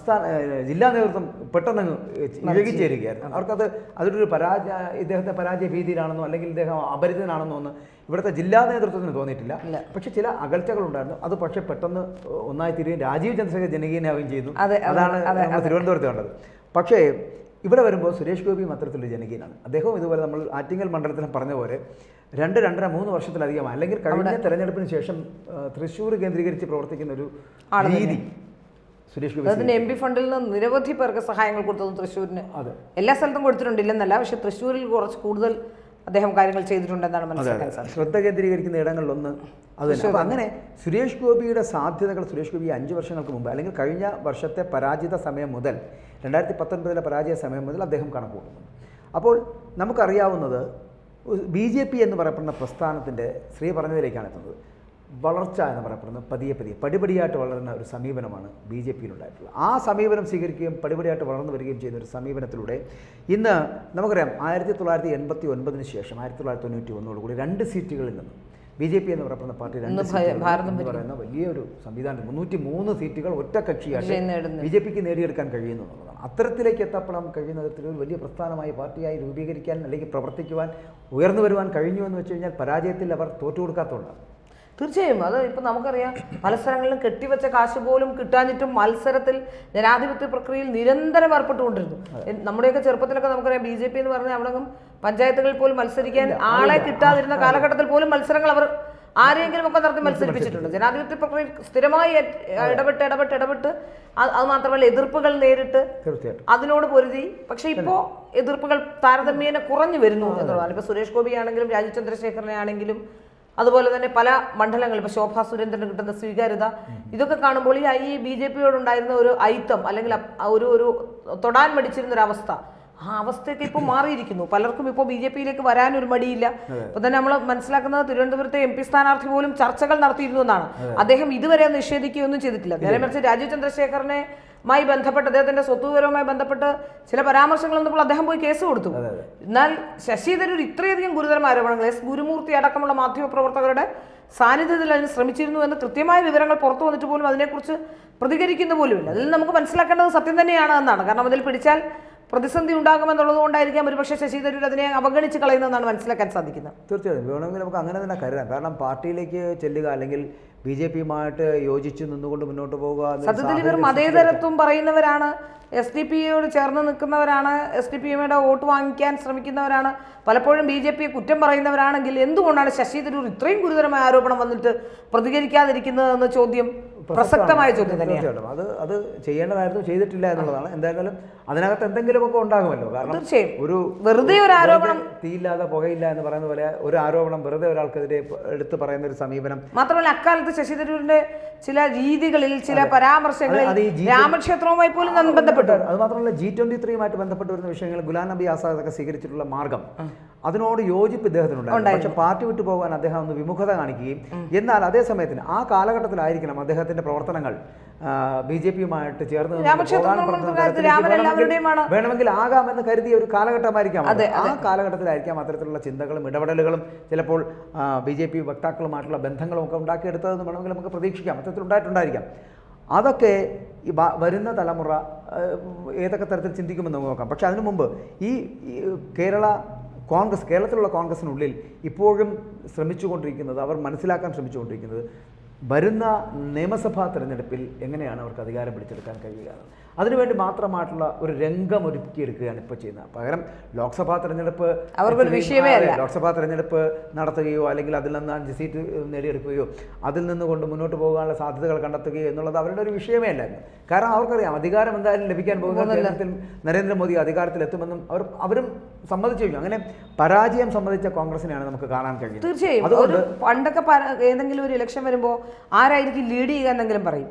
ജില്ലാ നേതൃത്വം പെട്ടെന്ന് ഇഴകിച്ചേരുകയായിരുന്നു. അവർക്കത് അതൊരു ഇദ്ദേഹത്തെ പരാജയ ഭീതിയിലാണെന്നോ അല്ലെങ്കിൽ ഇദ്ദേഹം അപരിചിതനാണെന്നോ എന്ന് ഇവിടുത്തെ ജില്ലാ നേതൃത്വത്തിന് തോന്നിയിട്ടില്ല. പക്ഷേ ചില അകൽച്ചകളുണ്ടായിരുന്നു. അത് പക്ഷേ പെട്ടെന്ന് ഒന്നായി തീരുകയും രാജീവ് ചന്ദ്രശേഖർ ജനകീയനാവുകയും ചെയ്തു. അതാണ് നമ്മൾ തിരുവനന്തപുരത്ത് കണ്ടത്. പക്ഷേ ഇവിടെ വരുമ്പോൾ സുരേഷ് ഗോപിയും അത്തരത്തിലൊരു ജനകീയനാണ്. അദ്ദേഹവും ഇതുപോലെ നമ്മൾ ആറ്റിങ്ങൽ മണ്ഡലത്തിലും പറഞ്ഞ പോലെ 2-2.5 വർഷത്തിലധികം അല്ലെങ്കിൽ കഴിഞ്ഞ തെരഞ്ഞെടുപ്പിന് ശേഷം തൃശ്ശൂർ കേന്ദ്രീകരിച്ച് പ്രവർത്തിക്കുന്ന ഒരു രീതി സുരേഷ് ഗോപി MP ഫണ്ടിൽ നിന്ന് നിരവധി പേർക്ക് സഹായങ്ങൾ കൊടുത്തതും തൃശ്ശൂരിന് എല്ലാ സ്ഥലത്തും കൊടുത്തിട്ടുണ്ടില്ലെന്നല്ല, പക്ഷെ തൃശ്ശൂരിൽ കുറച്ച് കൂടുതൽ അദ്ദേഹം കാര്യങ്ങൾ ചെയ്തിട്ടുണ്ടെന്നാണ് മനസ്സിലാക്കാൻ. ശ്രദ്ധ കേന്ദ്രീകരിക്കുന്ന ഇടങ്ങളിലൊന്ന് അത് തന്നെ. അപ്പോൾ അങ്ങനെ സുരേഷ് ഗോപിയുടെ സാധ്യതകൾ സുരേഷ് ഗോപി 5 വർഷങ്ങൾക്ക് മുമ്പ് അല്ലെങ്കിൽ കഴിഞ്ഞ വർഷത്തെ പരാജിത സമയം മുതൽ 2019 പരാജയ സമയം മുതൽ അദ്ദേഹം കണക്ക് കൂട്ടുന്നു. അപ്പോൾ നമുക്കറിയാവുന്നത് BJP എന്ന് പറയപ്പെടുന്ന പ്രസ്ഥാനത്തിൻ്റെ ശ്രീ പറഞ്ഞതിലേക്കാണ് എത്തുന്നത്. വളർച്ച എന്ന് പറയപ്പെടുന്നത് പതിയെ പടിപടിയായിട്ട് വളരുന്ന ഒരു സമീപനമാണ് BJPയിലുണ്ടായിട്ടുള്ളത്. ആ സമീപനം സ്വീകരിക്കുകയും പടിപടിയായിട്ട് വളർന്നു വരികയും ചെയ്യുന്ന ഒരു സമീപനത്തിലൂടെ ഇന്ന് നമുക്കറിയാം 1989 ശേഷം 1991 2 സീറ്റുകളിൽ നിന്ന് BJP എന്ന് പറയപ്പെടുന്ന പാർട്ടി 2 എന്ന് പറയുന്ന വലിയൊരു സംവിധാനം 303 സീറ്റുകൾ ഒറ്റ കക്ഷിയായിട്ട് BJPക്ക് നേടിയെടുക്കാൻ കഴിയുന്നു എന്നുള്ളതാണ്. അത്തരത്തിലേക്ക് എത്തപ്പെടാൻ കഴിയുന്ന തരത്തിൽ ഒരു വലിയ പ്രസ്ഥാനമായി പാർട്ടിയായി രൂപീകരിക്കാൻ അല്ലെങ്കിൽ പ്രവർത്തിക്കുവാൻ ഉയർന്നു വരുവാൻ കഴിഞ്ഞു എന്ന് വെച്ച് കഴിഞ്ഞാൽ പരാജയത്തിൽ അവർ തോറ്റുകൊടുക്കാത്തതുകൊണ്ടാണ്. തീർച്ചയായും അത് ഇപ്പം നമുക്കറിയാം പല സ്ഥലങ്ങളിലും കെട്ടിവെച്ച കാശ് പോലും കിട്ടാഞ്ഞിട്ടും മത്സരത്തിൽ ജനാധിപത്യ പ്രക്രിയയിൽ നിരന്തരം ഏർപ്പെട്ടുകൊണ്ടിരുന്നു. നമ്മുടെയൊക്കെ ചെറുപ്പത്തിലൊക്കെ നമുക്കറിയാം BJP എന്ന് പറഞ്ഞാൽ അവിടെ പഞ്ചായത്തുകളിൽ പോലും മത്സരിക്കാൻ ആളെ കിട്ടാതിരുന്ന കാലഘട്ടത്തിൽ പോലും മത്സരങ്ങൾ അവർ ആരെങ്കിലും ഒക്കെ നടത്തി മത്സരിപ്പിച്ചിട്ടുണ്ട്. ജനാധിപത്യ പ്രക്രിയയിൽ സ്ഥിരമായി ഇടപെട്ട് അത് മാത്രമല്ല എതിർപ്പുകൾ നേരിട്ട് അതിനോട് പൊരുതി. പക്ഷെ ഇപ്പോൾ എതിർപ്പുകൾ താരതമ്യേന കുറഞ്ഞു വരുന്നു എന്നുള്ളതാണ്. ഇപ്പൊ സുരേഷ് ഗോപി ആണെങ്കിലും രാജീവ് ചന്ദ്രശേഖരനെ ആണെങ്കിലും അതുപോലെ തന്നെ പല മണ്ഡലങ്ങളിൽ ഇപ്പോൾ ശോഭാ സുരേന്ദ്രന് കിട്ടുന്ന സ്വീകാര്യത ഇതൊക്കെ കാണുമ്പോൾ ഈ BJPയോടുണ്ടായിരുന്ന ഒരു ഐത്തം അല്ലെങ്കിൽ ഒരു തൊടാൻ മടിച്ചിരുന്ന ഒരു അവസ്ഥ ആ അവസ്ഥയൊക്കെ ഇപ്പോൾ മാറിയിരിക്കുന്നു. പലർക്കും ഇപ്പോൾ BJPയിലേക്ക് വരാനൊരു മടിയില്ല. ഇപ്പൊ തന്നെ നമ്മൾ മനസ്സിലാക്കുന്നത് തിരുവനന്തപുരത്തെ MP സ്ഥാനാർത്ഥി പോലും ചർച്ചകൾ നടത്തിയിരുന്നു എന്നാണ്. അദ്ദേഹം ഇതുവരെ നിഷേധിക്കുകയൊന്നും ചെയ്തിട്ടില്ല. നേരെ മറിച്ച് രാജീവ് ചന്ദ്രശേഖരനെ ബന്ധപ്പെട്ട് അദ്ദേഹത്തിന്റെ സ്വത്തുവിവരവുമായി ബന്ധപ്പെട്ട് ചില പരാമർശങ്ങൾ വന്നപ്പോൾ അദ്ദേഹം പോയി കേസ് കൊടുത്തു. എന്നാൽ ശശി തരൂർ ഇത്രയധികം ഗുരുതരമായ ആരോപണങ്ങൾ S ഗുരുമൂർത്തി അടക്കമുള്ള മാധ്യമപ്രവർത്തകരുടെ സാന്നിധ്യത്തിൽ അതിന് ശ്രമിച്ചിരുന്നു എന്ന് കൃത്യമായ വിവരങ്ങൾ പുറത്തു വന്നിട്ട് പോലും അതിനെക്കുറിച്ച് പ്രതികരിക്കുന്ന പോലുമില്ല. അതിൽ നമുക്ക് മനസ്സിലാക്കേണ്ടത് സത്യം തന്നെയാണ് എന്നാണ്. കാരണം അതിൽ പിടിച്ചാൽ പ്രതിസന്ധി ഉണ്ടാകുമെന്നുള്ളത് കൊണ്ടായിരിക്കാം ഒരുപക്ഷെ ശശി തരൂർ അതിനെ അവഗണിച്ച് കളയുന്നതെന്നാണ് മനസ്സിലാക്കാൻ സാധിക്കുന്നത്. തീർച്ചയായും വേണമെങ്കിൽ നമുക്ക് അങ്ങനെ തന്നെ കരുതാം. കാരണം പാർട്ടിയിലേക്ക് ചെല്ലുക അല്ലെങ്കിൽ BJPയുമായിട്ട് യോജിച്ച് നിന്നുകൊണ്ട് മുന്നോട്ട് പോകുക. സത്യത്തിൽ ഇവർ മതേതരത്വം പറയുന്നവരാണ്, SDP-യോട് ചേർന്ന് നിൽക്കുന്നവരാണ്, SDP-യുടെ വോട്ട് വാങ്ങിക്കാൻ ശ്രമിക്കുന്നവരാണ്, പലപ്പോഴും BJPയെ കുറ്റം പറയുന്നവരാണെങ്കിൽ എന്തുകൊണ്ടാണ് ശശി തരൂർ ഇത്രയും ഗുരുതരമായ ആരോപണം വന്നിട്ട് പ്രതികരിക്കാതിരിക്കുന്നതെന്ന ചോദ്യം പ്രസക്തമായ ചോദ്യം തന്നെയാണ്. അത് ചെയ്യേണ്ടതായിരുന്നു, ചെയ്തിട്ടില്ല എന്നുള്ളതാണ്. എന്തായാലും അതിനകത്ത് എന്തെങ്കിലുമൊക്കെ ഉണ്ടാകുമല്ലോ. കാരണം തീർച്ചയായും ഒരു വെറുതെ ഒരു ആരോപണം തീയില്ലാതെ പുകയില്ല എന്ന് പറയുന്ന പോലെ ഒരു ആരോപണം വെറുതെ ഒരാൾക്കെതിരെ എടുത്ത് പറയുന്ന ഒരു സമീപനം. മാത്രമല്ല അക്കാലത്ത് ശശി തരൂരിന്റെ ചില രീതികളിൽ ചില പരാമർശങ്ങളിൽ രാമക്ഷേത്രവുമായി പോലും ബന്ധപ്പെട്ടു. അത് മാത്രമല്ല G23യുമായിട്ട് ബന്ധപ്പെട്ട് വരുന്ന വിഷയങ്ങൾ ഗുലാം നബി ആസാദ് ഒക്കെ സ്വീകരിച്ചിട്ടുള്ള മാർഗം അതിനോട് യോജിപ്പ് ഇദ്ദേഹത്തിനുണ്ടായിരുന്നു. പക്ഷെ പാർട്ടി വിട്ടു പോകാൻ അദ്ദേഹം ഒന്ന് വിമുഖത കാണിക്കുകയും എന്നാൽ അതേ സമയത്തിന് ആ കാലഘട്ടത്തിലായിരിക്കണം അദ്ദേഹത്തിന്റെ പ്രവർത്തനങ്ങൾ BJPയുമായിട്ട് ചേർന്ന് വേണമെങ്കിൽ ആകാമെന്ന് കരുതിയ ഒരു കാലഘട്ടമായിരിക്കാം. ആ കാലഘട്ടത്തിലായിരിക്കാം അത്തരത്തിലുള്ള ചിന്തകളും ഇടപെടലുകളും ചിലപ്പോൾ BJP വക്താക്കളുമായിട്ടുള്ള ബന്ധങ്ങളും ഒക്കെ ഉണ്ടാക്കിയെടുത്തതെന്ന് വേണമെങ്കിൽ നമുക്ക് പ്രതീക്ഷിക്കാം. അത്തരത്തിലുണ്ടായിട്ടുണ്ടായിരിക്കാം. അതൊക്കെ ഈ വരുന്ന തലമുറ ഏതൊക്കെ തരത്തിൽ ചിന്തിക്കുമെന്ന് നമുക്ക് നോക്കാം. പക്ഷെ അതിനു മുമ്പ് ഈ കേരളത്തിലുള്ള കോൺഗ്രസിനുള്ളിൽ ഇപ്പോഴും ശ്രമിച്ചുകൊണ്ടിരിക്കുന്നത്, അവർ മനസ്സിലാക്കാൻ ശ്രമിച്ചുകൊണ്ടിരിക്കുന്നത് വരുന്ന നിയമസഭാ തെരഞ്ഞെടുപ്പിൽ എങ്ങനെയാണ് അവർക്ക് അധികാരം പിടിച്ചെടുക്കാൻ കഴിയുക, അതിനുവേണ്ടി മാത്രമായിട്ടുള്ള ഒരു രംഗം ഒരുക്കിയെടുക്കുകയാണ് ഇപ്പോൾ ചെയ്യുന്നത്. പകരം ലോക്സഭാ തെരഞ്ഞെടുപ്പ് അവർക്കൊരു വിഷയമേ അല്ല. ലോക്സഭാ തെരഞ്ഞെടുപ്പ് നടത്തുകയോ അല്ലെങ്കിൽ അതിൽ നിന്ന് 5 സീറ്റ് നേടിയെടുക്കുകയോ അതിൽ നിന്നുകൊണ്ട് മുന്നോട്ട് പോകാനുള്ള സാധ്യതകൾ കണ്ടെത്തുകയോ എന്നുള്ളത് അവരുടെ ഒരു വിഷയമേ അല്ലായിരുന്നു. കാരണം അവർക്കറിയാം അധികാരം എന്തായാലും ലഭിക്കാൻ പോകുന്ന കേരളത്തിൽ നരേന്ദ്രമോദി അധികാരത്തിലെത്തുമെന്നും അവരും സമ്മതിച്ചു കഴിഞ്ഞു. അങ്ങനെ പരാജയം സമ്മതിച്ച കോൺഗ്രസിനെയാണ് നമുക്ക് കാണാൻ കഴിയുന്നത്. തീർച്ചയായും. അതുകൊണ്ട് പണ്ടൊക്കെ ഏതെങ്കിലും ഒരു ഇലക്ഷൻ വരുമ്പോൾ ആരായിരിക്കും ലീഡ് ചെയ്യുക എന്നെങ്കിലും പറയും.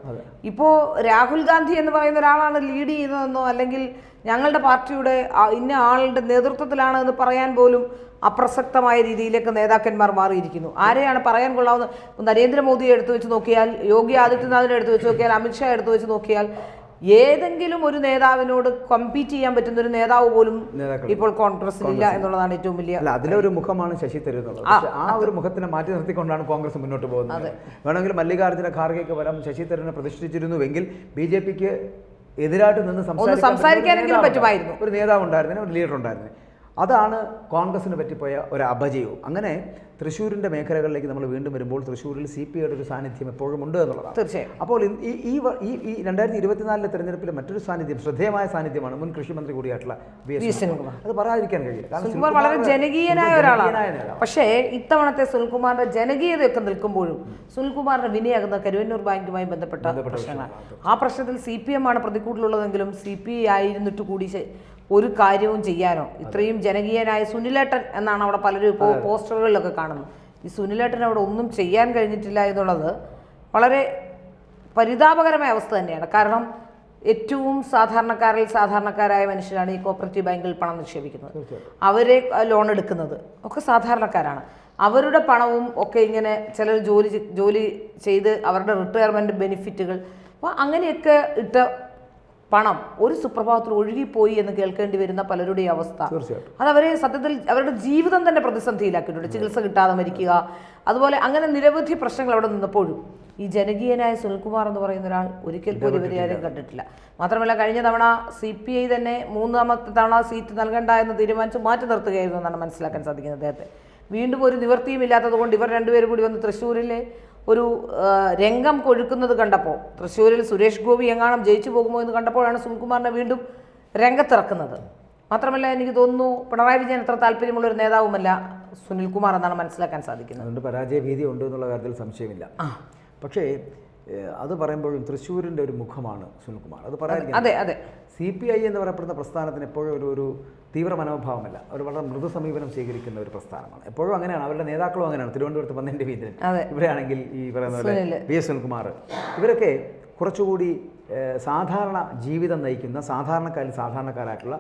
ഇപ്പോൾ രാഹുൽ ഗാന്ധി എന്ന് പറയുന്ന ഒരാളാണ് ലീഡ് ചെയ്യുന്നതെന്നോ അല്ലെങ്കിൽ ഞങ്ങളുടെ പാർട്ടിയുടെ ഇന്ന ആളുടെ നേതൃത്വത്തിലാണ് എന്ന് പറയാൻ പോലും അപ്രസക്തമായ രീതിയിലേക്ക് നേതാക്കന്മാർ മാറിയിരിക്കുന്നു. ആരെയാണ് പറയാൻ കൊള്ളാവുന്ന? നരേന്ദ്രമോദിയെ എടുത്തു വെച്ച് നോക്കിയാൽ, യോഗി ആദിത്യനാഥിനെ എടുത്തു വെച്ച് നോക്കിയാൽ, അമിത്ഷാ എടുത്തു വെച്ച് നോക്കിയാൽ ഏതെങ്കിലും ഒരു നേതാവിനോട് കമ്പീറ്റ് ചെയ്യാൻ പറ്റുന്ന ഒരു നേതാവ് പോലും ഇപ്പോൾ കോൺഗ്രസിലില്ല എന്നുള്ളതാണ് ഏറ്റവും വലിയ. അല്ല, അതിലൊരു മുഖമാണ് ശശി തരൂർ എന്നുള്ളത്. ആ ഒരു മുഖത്തിനെ മാറ്റി നിർത്തിക്കൊണ്ടാണ് കോൺഗ്രസ് മുന്നോട്ട് പോകുന്നത്. വേണമെങ്കിൽ മല്ലികാർജ്ജുന ഖാർഗെക്ക് വരാം ശശി തരൂരിനെ പ്രതിഷ്ഠിച്ചിരുന്നുവെങ്കിൽ BJPക്ക് എതിരായിട്ട് നിന്ന് സംസാരിക്കാനെങ്കിലും പറ്റുമായിരുന്നു. ഒരു നേതാവ് ഉണ്ടായിരുന്നു, ഒരു ലീഡർ ഉണ്ടായിരുന്നു. അതാണ് കോൺഗ്രസിന് പറ്റിപ്പോയ ഒരു അപജയവും. അങ്ങനെ തൃശ്ശൂരിൻ്റെ മേഖലകളിലേക്ക് നമ്മൾ വീണ്ടും വരുമ്പോൾ തൃശ്ശൂരിൽ CPIയുടെ ഒരു സാന്നിധ്യം എപ്പോഴും ഉണ്ട് എന്നുള്ളതാണ്. തീർച്ചയായും. അപ്പോൾ ഈ 2024 തെരഞ്ഞെടുപ്പിലെ മറ്റൊരു സാന്നിധ്യം, ശ്രദ്ധേയമായ സാന്നിധ്യമാണ് മുൻ കൃഷിമന്ത്രി കൂടിയായിട്ടുള്ള വി എസ് സുനിൽകുമാർ. അത് പറയാതിരിക്കാൻ കഴിയില്ല. സുനിൽകുമാർ വളരെ ജനകീയനായ ഒരാളാണ്. പക്ഷേ ഇത്തവണത്തെ സുനിൽകുമാറിന്റെ ജനകീയതയൊക്കെ നിൽക്കുമ്പോഴും സുനിൽകുമാറിന്റെ വിനയാകുന്ന കരുവന്നൂർ ബാങ്കുമായി ബന്ധപ്പെട്ട പ്രശ്നമാണ്. ആ പ്രശ്നത്തിൽ CPM ആണ് പ്രതിക്കൂട്ടിലുള്ളതെങ്കിലും CPI ആയിരുന്നിട്ട് കൂടി ഒരു കാര്യവും ചെയ്യാനോ, ഇത്രയും ജനകീയനായ സുനിലേട്ടൻ എന്നാണ് അവിടെ പലരും ഇപ്പോൾ പോസ്റ്ററുകളിലൊക്കെ കാണുന്നത്, ഈ സുനിലേട്ടൻ അവിടെ ഒന്നും ചെയ്യാൻ കഴിഞ്ഞിട്ടില്ല എന്നുള്ളത് വളരെ പരിതാപകരമായ അവസ്ഥ തന്നെയാണ്. കാരണം ഏറ്റവും സാധാരണക്കാരായ മനുഷ്യരാണ് ഈ കോപ്പറേറ്റീവ് ബാങ്കിൽ പണം നിക്ഷേപിക്കുന്നത്. അവരെ ലോൺ എടുക്കുന്നത് ഒക്കെ സാധാരണക്കാരാണ്. അവരുടെ പണവും ഒക്കെ ഇങ്ങനെ ചിലർ ജോലി ചെയ്ത് അവരുടെ റിട്ടയർമെൻറ്റ് ബെനിഫിറ്റുകൾ, അപ്പോൾ അങ്ങനെയൊക്കെ ഇട്ട പണം ഒരു സുപ്രഭാതത്തിൽ ഒഴുകിപ്പോയി എന്ന് കേൾക്കേണ്ടി വരുന്ന പലരുടെയും അവസ്ഥ, അതവരെ സത്യത്തിൽ അവരുടെ ജീവിതം തന്നെ പ്രതിസന്ധിയിലാക്കിയിട്ടുണ്ട്. ചികിത്സ കിട്ടാതെ മരിക്കുക, അതുപോലെ അങ്ങനെ നിരവധി പ്രശ്നങ്ങൾ അവിടെ നിന്നപ്പോഴും ഈ ജനകീയനായ സുനിൽകുമാർ എന്ന് പറയുന്ന ഒരാൾ ഒരിക്കൽ പോലും ഇവരെ ആരും കണ്ടിട്ടില്ല. മാത്രമല്ല കഴിഞ്ഞ തവണ CPI തന്നെ 3ാമത്തെ തവണ സീറ്റ് നൽകണ്ട എന്ന് തീരുമാനിച്ച് മാറ്റി നിർത്തുകയായിരുന്നു എന്നാണ് മനസ്സിലാക്കാൻ സാധിക്കുന്നത് അദ്ദേഹത്തെ. വീണ്ടും ഒരു നിവൃത്തിയും ഇല്ലാത്തത് കൊണ്ട് ഇവർ രണ്ടുപേരും കൂടി വന്ന് തൃശ്ശൂരിലെ ഒരു രംഗം കൊഴുക്കുന്നത് കണ്ടപ്പോൾ, തൃശ്ശൂരിൽ സുരേഷ് ഗോപി എങ്ങാനും ജയിച്ചു പോകുമോ എന്ന് കണ്ടപ്പോഴാണ് സുനിൽകുമാറിനെ വീണ്ടും രംഗത്തിറക്കുന്നത്. മാത്രമല്ല എനിക്ക് തോന്നുന്നു പിണറായി വിജയൻ അത്ര താല്പര്യമുള്ളൊരു നേതാവുമല്ല സുനിൽകുമാർ എന്നാണ് മനസ്സിലാക്കാൻ സാധിക്കുന്നത്. അതുകൊണ്ട് പരാജയ ഭീതി ഉണ്ട് എന്നുള്ള കാര്യത്തിൽ സംശയമില്ല. പക്ഷേ അത് പറയുമ്പോഴും തൃശ്ശൂരിൻ്റെ ഒരു മുഖമാണ് സുനിൽകുമാർ. അത് പറയാൻ അതെ CPI എന്ന് പറയപ്പെടുന്ന പ്രസ്ഥാനത്തിന് എപ്പോഴും ഒരു തീവ്ര മനോഭാവമല്ല, ഒരു വളരെ മൃദു സമീപനം സ്വീകരിക്കുന്ന ഒരു പ്രസ്ഥാനമാണ്. എപ്പോഴും അങ്ങനെയാണ്, അവരുടെ നേതാക്കളും അങ്ങനെയാണ്. തിരുവനന്തപുരത്ത് പന്നൻ്റെ വീതിൽ ഇവരാണെങ്കിൽ ഈ പറയുന്ന പോലെ PS സുനിൽകുമാർ, ഇവരൊക്കെ കുറച്ചുകൂടി സാധാരണ ജീവിതം നയിക്കുന്ന സാധാരണക്കാരായിട്ടുള്ള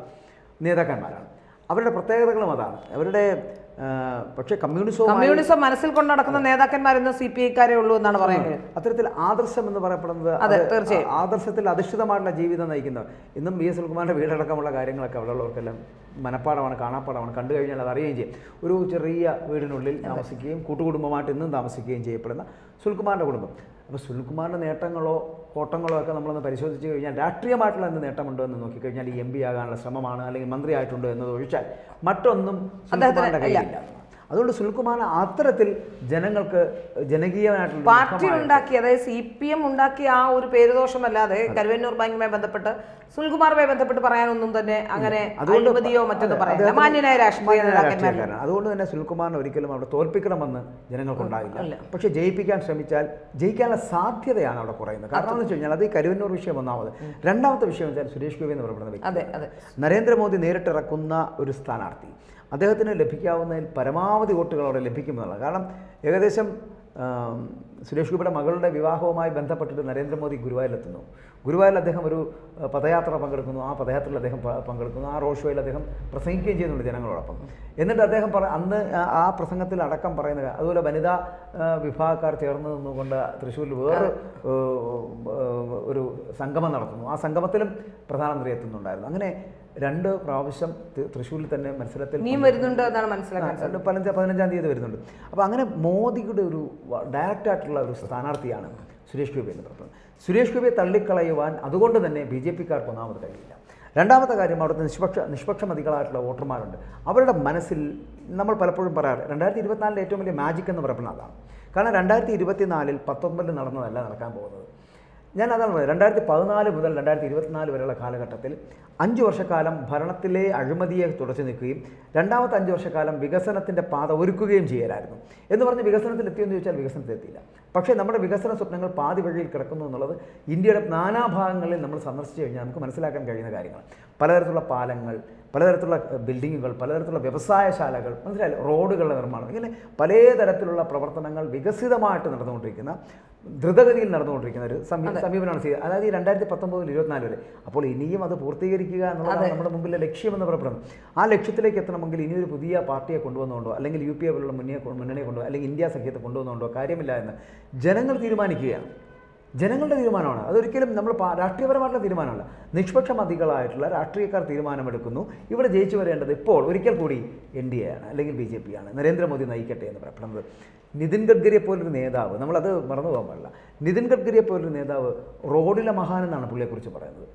നേതാക്കന്മാരാണ്. അവരുടെ പ്രത്യേകതകളും അതാണ്. അവരുടെ പക്ഷേ കമ്മ്യൂണിസം മനസ്സിൽ കൊണ്ടു നടക്കുന്ന നേതാക്കന്മാർ ഇന്ന് CPI-ക്കാരേ ഉള്ളൂ എന്നാണ് പറയുന്നത്. അത്തരത്തിൽ ആദർശം എന്ന് പറയപ്പെടുന്നത് ആദർശത്തിൽ അധിഷ്ഠിതമായിട്ടുള്ള ജീവിതം നയിക്കുന്നവർ. ഇന്നും PS സുനിൽകുമാറിൻ്റെ വീടടക്കമുള്ള കാര്യങ്ങളൊക്കെ അവിടെയുള്ളവർക്കെല്ലാം മനപ്പാടമാണ്, കാണാപ്പാടമാണ്. കണ്ടു കഴിഞ്ഞാൽ അത് അറിയുകയും ചെയ്യും. ഒരു ചെറിയ വീടിനുള്ളിൽ താമസിക്കുകയും കൂട്ടുകുടുംബമായിട്ട് ഇന്നും താമസിക്കുകയും ചെയ്യപ്പെടുന്ന സുനിൽകുമാറിൻ്റെ കുടുംബം. അപ്പോൾ സുനിൽകുമാറിൻ്റെ നേട്ടങ്ങളോ കോട്ടങ്ങളോ ഒക്കെ നമ്മളൊന്ന് പരിശോധിച്ച് കഴിഞ്ഞാൽ രാഷ്ട്രീയമായിട്ടുള്ള എന്ത് നേട്ടമുണ്ടോ എന്ന് നോക്കിക്കഴിഞ്ഞാൽ ഈ MP ആകാനുള്ള ശ്രമമാണ്, അല്ലെങ്കിൽ മന്ത്രി ആയിട്ടുണ്ടോ എന്നത് ഒഴിച്ചാൽ മറ്റൊന്നും സുനിൽകുമാറിൻ്റെ കയ്യിലില്ല. അതുകൊണ്ട് സുനിൽകുമാർ അത്തരത്തിൽ ജനങ്ങൾക്ക് ജനകീയമായിട്ടുള്ള പാർട്ടി ഉണ്ടാക്കി, അതായത് CPM ഉണ്ടാക്കിയ ആ ഒരു പേരുദോഷമല്ലാതെ കരുവന്നൂർ ബാങ്കുമായി ബന്ധപ്പെട്ട് സുനിൽകുമാറുമായി ബന്ധപ്പെട്ട് പറയാനൊന്നും തന്നെ അങ്ങനെ അഴിമതിയോ മറ്റൊന്നും പറയാനില്ല. മാന്യനായ രാഷ്ട്രീയ നേതാക്കന്മാരാണ്. അതുകൊണ്ട് തന്നെ സുനിൽകുമാറിനെ ഒരിക്കലും അവിടെ തോൽപ്പിക്കണമെന്ന് ജനങ്ങൾക്കുണ്ടായില്ല. പക്ഷേ ജയിപ്പിക്കാൻ ശ്രമിച്ചാൽ ജയിക്കാനുള്ള സാധ്യതയാണ് അവിടെ കുറയുന്നത്. കാരണം എന്ന് വെച്ച് കഴിഞ്ഞാൽ അത് ഈ കരുവന്നൂർ വിഷയം ഒന്നാമത്. രണ്ടാമത്തെ വിഷയം വെച്ചാൽ സുരേഷ് ഗോപി എന്ന് പറയപ്പെടുന്ന വ്യക്തി, നരേന്ദ്രമോദി നേരിട്ടിറക്കുന്ന ഒരു സ്ഥാനാർത്ഥി, അദ്ദേഹത്തിന് ലഭിക്കാവുന്നതിൽ പരമാവധി വോട്ടുകൾ അവിടെ ലഭിക്കുമെന്നുള്ളത്. കാരണം ഏകദേശം സുരേഷ് ഗോപിയുടെ മകളുടെ വിവാഹവുമായി ബന്ധപ്പെട്ടിട്ട് നരേന്ദ്രമോദി ഗുരുവായൂരിലെത്തുന്നു. ഗുരുവായൂരിൽ അദ്ദേഹം ഒരു പദയാത്ര പങ്കെടുക്കുന്നു. ആ പദയാത്രയിൽ അദ്ദേഹം പങ്കെടുക്കുന്നു. ആ റോഡ് ഷോയിൽ അദ്ദേഹം പ്രസംഗിക്കുകയും ചെയ്യുന്നുണ്ട് ജനങ്ങളോടൊപ്പം. എന്നിട്ട് അദ്ദേഹം അന്ന് ആ പ്രസംഗത്തിൽ അടക്കം പറയുന്നത്, അതുപോലെ വനിതാ വിഭാഗക്കാർ ചേർന്ന് നിന്നുകൊണ്ട് തൃശ്ശൂരിൽ വേറെ ഒരു സംഗമം നടത്തുന്നു. ആ സംഗമത്തിലും പ്രധാനമന്ത്രി എത്തുന്നുണ്ടായിരുന്നു. അങ്ങനെ 2 പ്രാവശ്യം തൃശ്ശൂരിൽ തന്നെ മത്സരത്തിൽ വരുന്നുണ്ട് എന്നാണ് മനസ്സിലാക്കുന്നത്. 15-ാം തീയതി വരുന്നുണ്ട്. അപ്പോൾ അങ്ങനെ മോദിയുടെ ഒരു ഡയറക്റ്റായിട്ടുള്ള ഒരു സ്ഥാനാർത്ഥിയാണ് സുരേഷ് ഗോപി എന്ന് പറയുന്നത്. സുരേഷ് ഗോപിയെ തള്ളിക്കളയുവാൻ അതുകൊണ്ട് തന്നെ BJP-ക്കാർക്ക് ഒന്നാമത് കഴിയില്ല. രണ്ടാമത്തെ കാര്യം, അവിടുത്തെ നിഷ്പക്ഷമതികളായിട്ടുള്ള വോട്ടർമാരുണ്ട്. അവരുടെ മനസ്സിൽ നമ്മൾ പലപ്പോഴും പറയാറ് 2024 ഏറ്റവും വലിയ മാജിക് എന്ന് പറയുന്നത് അതാണ്. കാരണം 2024 19 നടന്നതല്ല നടക്കാൻ പോകുന്നത്. ഞാൻ അതാണ് പറയുന്നത്. 2014 മുതൽ 2024 വരെയുള്ള കാലഘട്ടത്തിൽ 5 വർഷക്കാലം ഭരണത്തിലെ അഴിമതിയെ തുടച്ചു നിൽക്കുകയും രണ്ടാമത്തെ 5 വർഷക്കാലം വികസനത്തിൻ്റെ പാത ഒരുക്കുകയും ചെയ്യലായിരുന്നു. എന്ന് പറഞ്ഞ് വികസനത്തിലെത്തിയെന്ന് ചോദിച്ചാൽ വികസനത്തിലെത്തിയില്ല. പക്ഷേ നമ്മുടെ വികസന സ്വപ്നങ്ങൾ പാതി വഴിയിൽ കിടക്കുന്നു എന്നുള്ളത് ഇന്ത്യയുടെ നാനാഭാഗങ്ങളിൽ നമ്മൾ സന്ദർശിച്ചു കഴിഞ്ഞാൽ നമുക്ക് മനസ്സിലാക്കാൻ കഴിയുന്ന കാര്യങ്ങൾ. പലതരത്തിലുള്ള പാലങ്ങൾ, പലതരത്തിലുള്ള ബിൽഡിങ്ങുകൾ, പലതരത്തിലുള്ള വ്യവസായശാലകൾ, മനസ്സിലായില്ല, റോഡുകളുടെ നിർമ്മാണം, ഇങ്ങനെ പലതരത്തിലുള്ള പ്രവർത്തനങ്ങൾ വികസിതമായിട്ട് നടന്നുകൊണ്ടിരിക്കുന്ന, ദ്രുതഗതിയിൽ നടന്നുകൊണ്ടിരിക്കുന്ന ഒരു സമീപനമാണ് ചെയ്യുക. അതായത് ഈ 2019-24 വരെ. അപ്പോൾ ഇനിയും അത് പൂർത്തീകരിക്കുക എന്നുള്ളതാണ് നമ്മുടെ മുമ്പിലെ ലക്ഷ്യമെന്ന് പറയപ്പെടുന്നത്. ആ ലക്ഷ്യത്തിലേക്ക് എത്തണമെങ്കിൽ ഇനിയൊരു പുതിയ പാർട്ടിയെ കൊണ്ടുവന്നുകൊണ്ടോ, അല്ലെങ്കിൽ UPA പോലുള്ള മുന്നണിയെ കൊണ്ടോ, അല്ലെങ്കിൽ ഇന്ത്യ സഖ്യത്തെ കൊണ്ടുവന്നുകൊണ്ടോ കാര്യമില്ല എന്ന് ജനങ്ങൾ തീരുമാനിക്കുകയാണ്. ജനങ്ങളുടെ തീരുമാനമാണ്. അതൊരിക്കലും നമ്മൾ രാഷ്ട്രീയപരമായിട്ടുള്ള തീരുമാനമല്ല. നിഷ്പക്ഷമതികളായിട്ടുള്ള രാഷ്ട്രീയക്കാർ തീരുമാനമെടുക്കുന്നു. ഇവിടെ ജയിച്ചു വരേണ്ടത് ഇപ്പോൾ ഒരിക്കൽ കൂടി NDA ആണ്, അല്ലെങ്കിൽ BJP ആണ്. നരേന്ദ്രമോദി നയിക്കട്ടെ എന്ന് പറയപ്പെടുന്നത്. നിതിൻ ഗഡ്കരിയെ പോലൊരു നേതാവ്, നമ്മളത് മറന്നു പോകാൻ പാടില്ല. നിതിൻ ഗഡ്കരിയെ പോലൊരു നേതാവ് റോഡിലെ മഹാൻ എന്നാണ് പുള്ളിയെക്കുറിച്ച് പറയുന്നത്.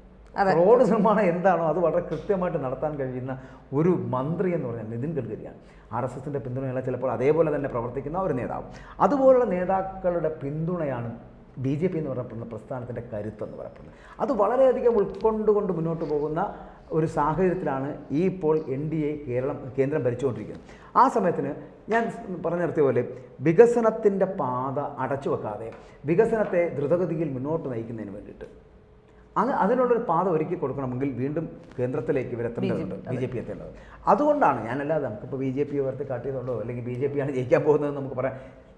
റോഡ് നിർമ്മാണം എന്താണോ അത് വളരെ കൃത്യമായിട്ട് നടത്താൻ കഴിയുന്ന ഒരു മന്ത്രി എന്ന് പറഞ്ഞാൽ നിതിൻ ഗഡ്കരിയാണ്. RSSൻ്റെ പിന്തുണയുള്ള ചിലപ്പോൾ അതേപോലെ തന്നെ പ്രവർത്തിക്കുന്ന ഒരു നേതാവ്. അതുപോലുള്ള നേതാക്കളുടെ പിന്തുണയാണ് BJP എന്ന് പറയപ്പെടുന്ന പ്രസ്ഥാനത്തിൻ്റെ കരുത്തെന്ന് പറയപ്പെടുന്നത്. അത് വളരെയധികം ഉൾക്കൊണ്ടുകൊണ്ട് മുന്നോട്ട് പോകുന്ന ഒരു സാഹചര്യത്തിലാണ് ഈ ഇപ്പോൾ NDA കേന്ദ്രം ഭരിച്ചുകൊണ്ടിരിക്കുന്നത്. ആ സമയത്തിന് ഞാൻ പറഞ്ഞു നിർത്തിയ പോലെ വികസനത്തിൻ്റെ പാത അടച്ചു വെക്കാതെ വികസനത്തെ ദ്രുതഗതിയിൽ മുന്നോട്ട് നയിക്കുന്നതിന് വേണ്ടിയിട്ട് അതിനുള്ളൊരു പാത ഒരുക്കി കൊടുക്കണമെങ്കിൽ വീണ്ടും കേന്ദ്രത്തിലേക്ക് ഇവരെത്തേണ്ടതുണ്ട്, BJP എത്തേണ്ടത്. അതുകൊണ്ടാണ് ഞാനല്ലാതെ നമുക്കിപ്പോൾ BJP ഉയർത്തി കാട്ടിയതുകൊണ്ടോ അല്ലെങ്കിൽ BJP ആണ് ജയിക്കാൻ പോകുന്നതെന്ന് നമുക്ക് പറയാം.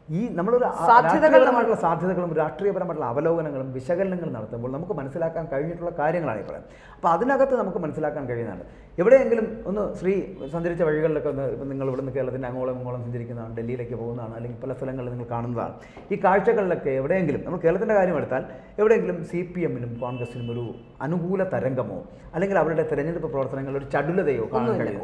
ഈ നമ്മളൊരു രാഷ്ട്രീയപരമായിട്ടുള്ള സാധ്യതകളും രാഷ്ട്രീയപരമായിട്ടുള്ള അവലോകനങ്ങളും വിശകലനങ്ങളും നടത്തുമ്പോൾ നമുക്ക് മനസ്സിലാക്കാൻ കഴിഞ്ഞിട്ടുള്ള കാര്യങ്ങളാണ് ഈ പറയുന്നത്. അപ്പോൾ അതിനകത്ത് നമുക്ക് മനസ്സിലാക്കാൻ കഴിയുന്നതാണ്. എവിടെയെങ്കിലും ഒന്ന് ശ്രീ സഞ്ചരിച്ച വഴികളിലൊക്കെ ഒന്ന് ഇപ്പം നിങ്ങൾ ഇവിടുന്ന് കേരളത്തിൻ്റെ അങ്ങോളം സഞ്ചരിക്കുന്നതാണ്, ഡൽഹിയിലേക്ക് പോകുന്നതാണ്, അല്ലെങ്കിൽ പല സ്ഥലങ്ങളിൽ നിങ്ങൾ കാണുന്നതാണ്. ഈ കാഴ്ചകളിലൊക്കെ എവിടെയെങ്കിലും നമ്മൾ കേരളത്തിൻ്റെ കാര്യം എടുത്താൽ എവിടെയെങ്കിലും CPM-നും കോൺഗ്രസിനും ഒരു അനുകൂല തരംഗമോ അല്ലെങ്കിൽ അവരുടെ തെരഞ്ഞെടുപ്പ് പ്രവർത്തനങ്ങളിൽ ഒരു ചടുലതയോ കാണാൻ കഴിയും.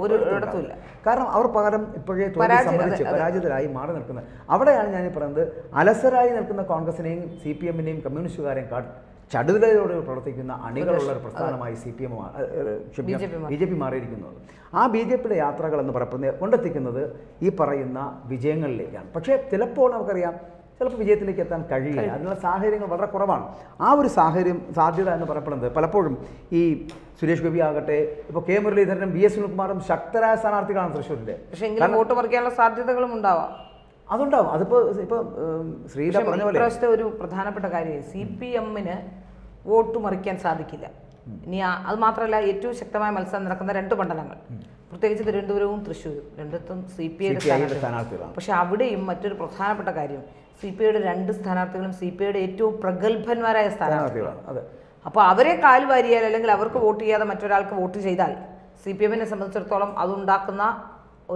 കാരണം അവർ പകരം ഇപ്പോഴേ സംബന്ധിച്ച് പരാജിതരായി മാറി നിൽക്കുന്നത്. അവിടെയാണ് ഞാൻ പറയുന്നത്, അലസരായി നിൽക്കുന്ന കോൺഗ്രസിനെയും CPM-നെയും കമ്മ്യൂണിസ്റ്റുകാരെയും ചടുലതയോടെ പ്രവർത്തിക്കുന്ന അണികളുള്ള ഒരു പ്രസ്ഥാനമായി BJP മാറിയിരിക്കുന്നത്. ആ BJP-യുടെ യാത്രകൾ എന്ന് പറയുന്നത് കൊണ്ടെത്തിക്കുന്നത് ഈ പറയുന്ന വിജയങ്ങളിലേക്കാണ്. പക്ഷേ ചിലപ്പോൾ നമുക്കറിയാം ചിലപ്പോൾ വിജയത്തിലേക്ക് എത്താൻ കഴിയില്ല, അതിനുള്ള സാഹചര്യങ്ങൾ വളരെ കുറവാണ്. ആ ഒരു സാധ്യത എന്ന് പറയപ്പെടുന്നത് പലപ്പോഴും ഈ സുരേഷ് ഗോപി ആകട്ടെ, ഇപ്പോൾ K. മുരളീധരനും VS സുനിൽകുമാറും ശക്തരായ സ്ഥാനാർത്ഥികളാണ് തൃശ്ശൂരിൻ്റെ. പക്ഷേ വോട്ട് പറിക്കാനുള്ള സാധ്യതകളും ഉണ്ടാവാം. അതുണ്ടാവും. അതിപ്പോൾ ശ്രീധ പറഞ്ഞ പോലെ ഒരു പ്രധാനപ്പെട്ട കാര്യം CPM-ന് വോട്ട് മറിക്കാൻ സാധിക്കില്ല. ഇനി അത് മാത്രമല്ല, ഏറ്റവും ശക്തമായ മത്സരം നടക്കുന്ന 2 മണ്ഡലങ്ങൾ, പ്രത്യേകിച്ച് തിരുവനന്തപുരവും തൃശ്ശൂരും, രണ്ടിടത്തും CPI സ്ഥാനാർത്ഥികളാണ്. പക്ഷെ അവിടെയും മറ്റൊരു പ്രധാനപ്പെട്ട കാര്യം, CPI-യുടെ 2 സ്ഥാനാർത്ഥികളും CPI-യുടെ ഏറ്റവും പ്രഗത്ഭന്മാരായ സ്ഥാനാർത്ഥികളാണ്. അപ്പോൾ അവരെ കാലുവാരിയാൽ അല്ലെങ്കിൽ അവർക്ക് വോട്ട് ചെയ്യാതെ മറ്റൊരാൾക്ക് വോട്ട് ചെയ്താൽ CPM-നെ സംബന്ധിച്ചിടത്തോളം അതുണ്ടാക്കുന്ന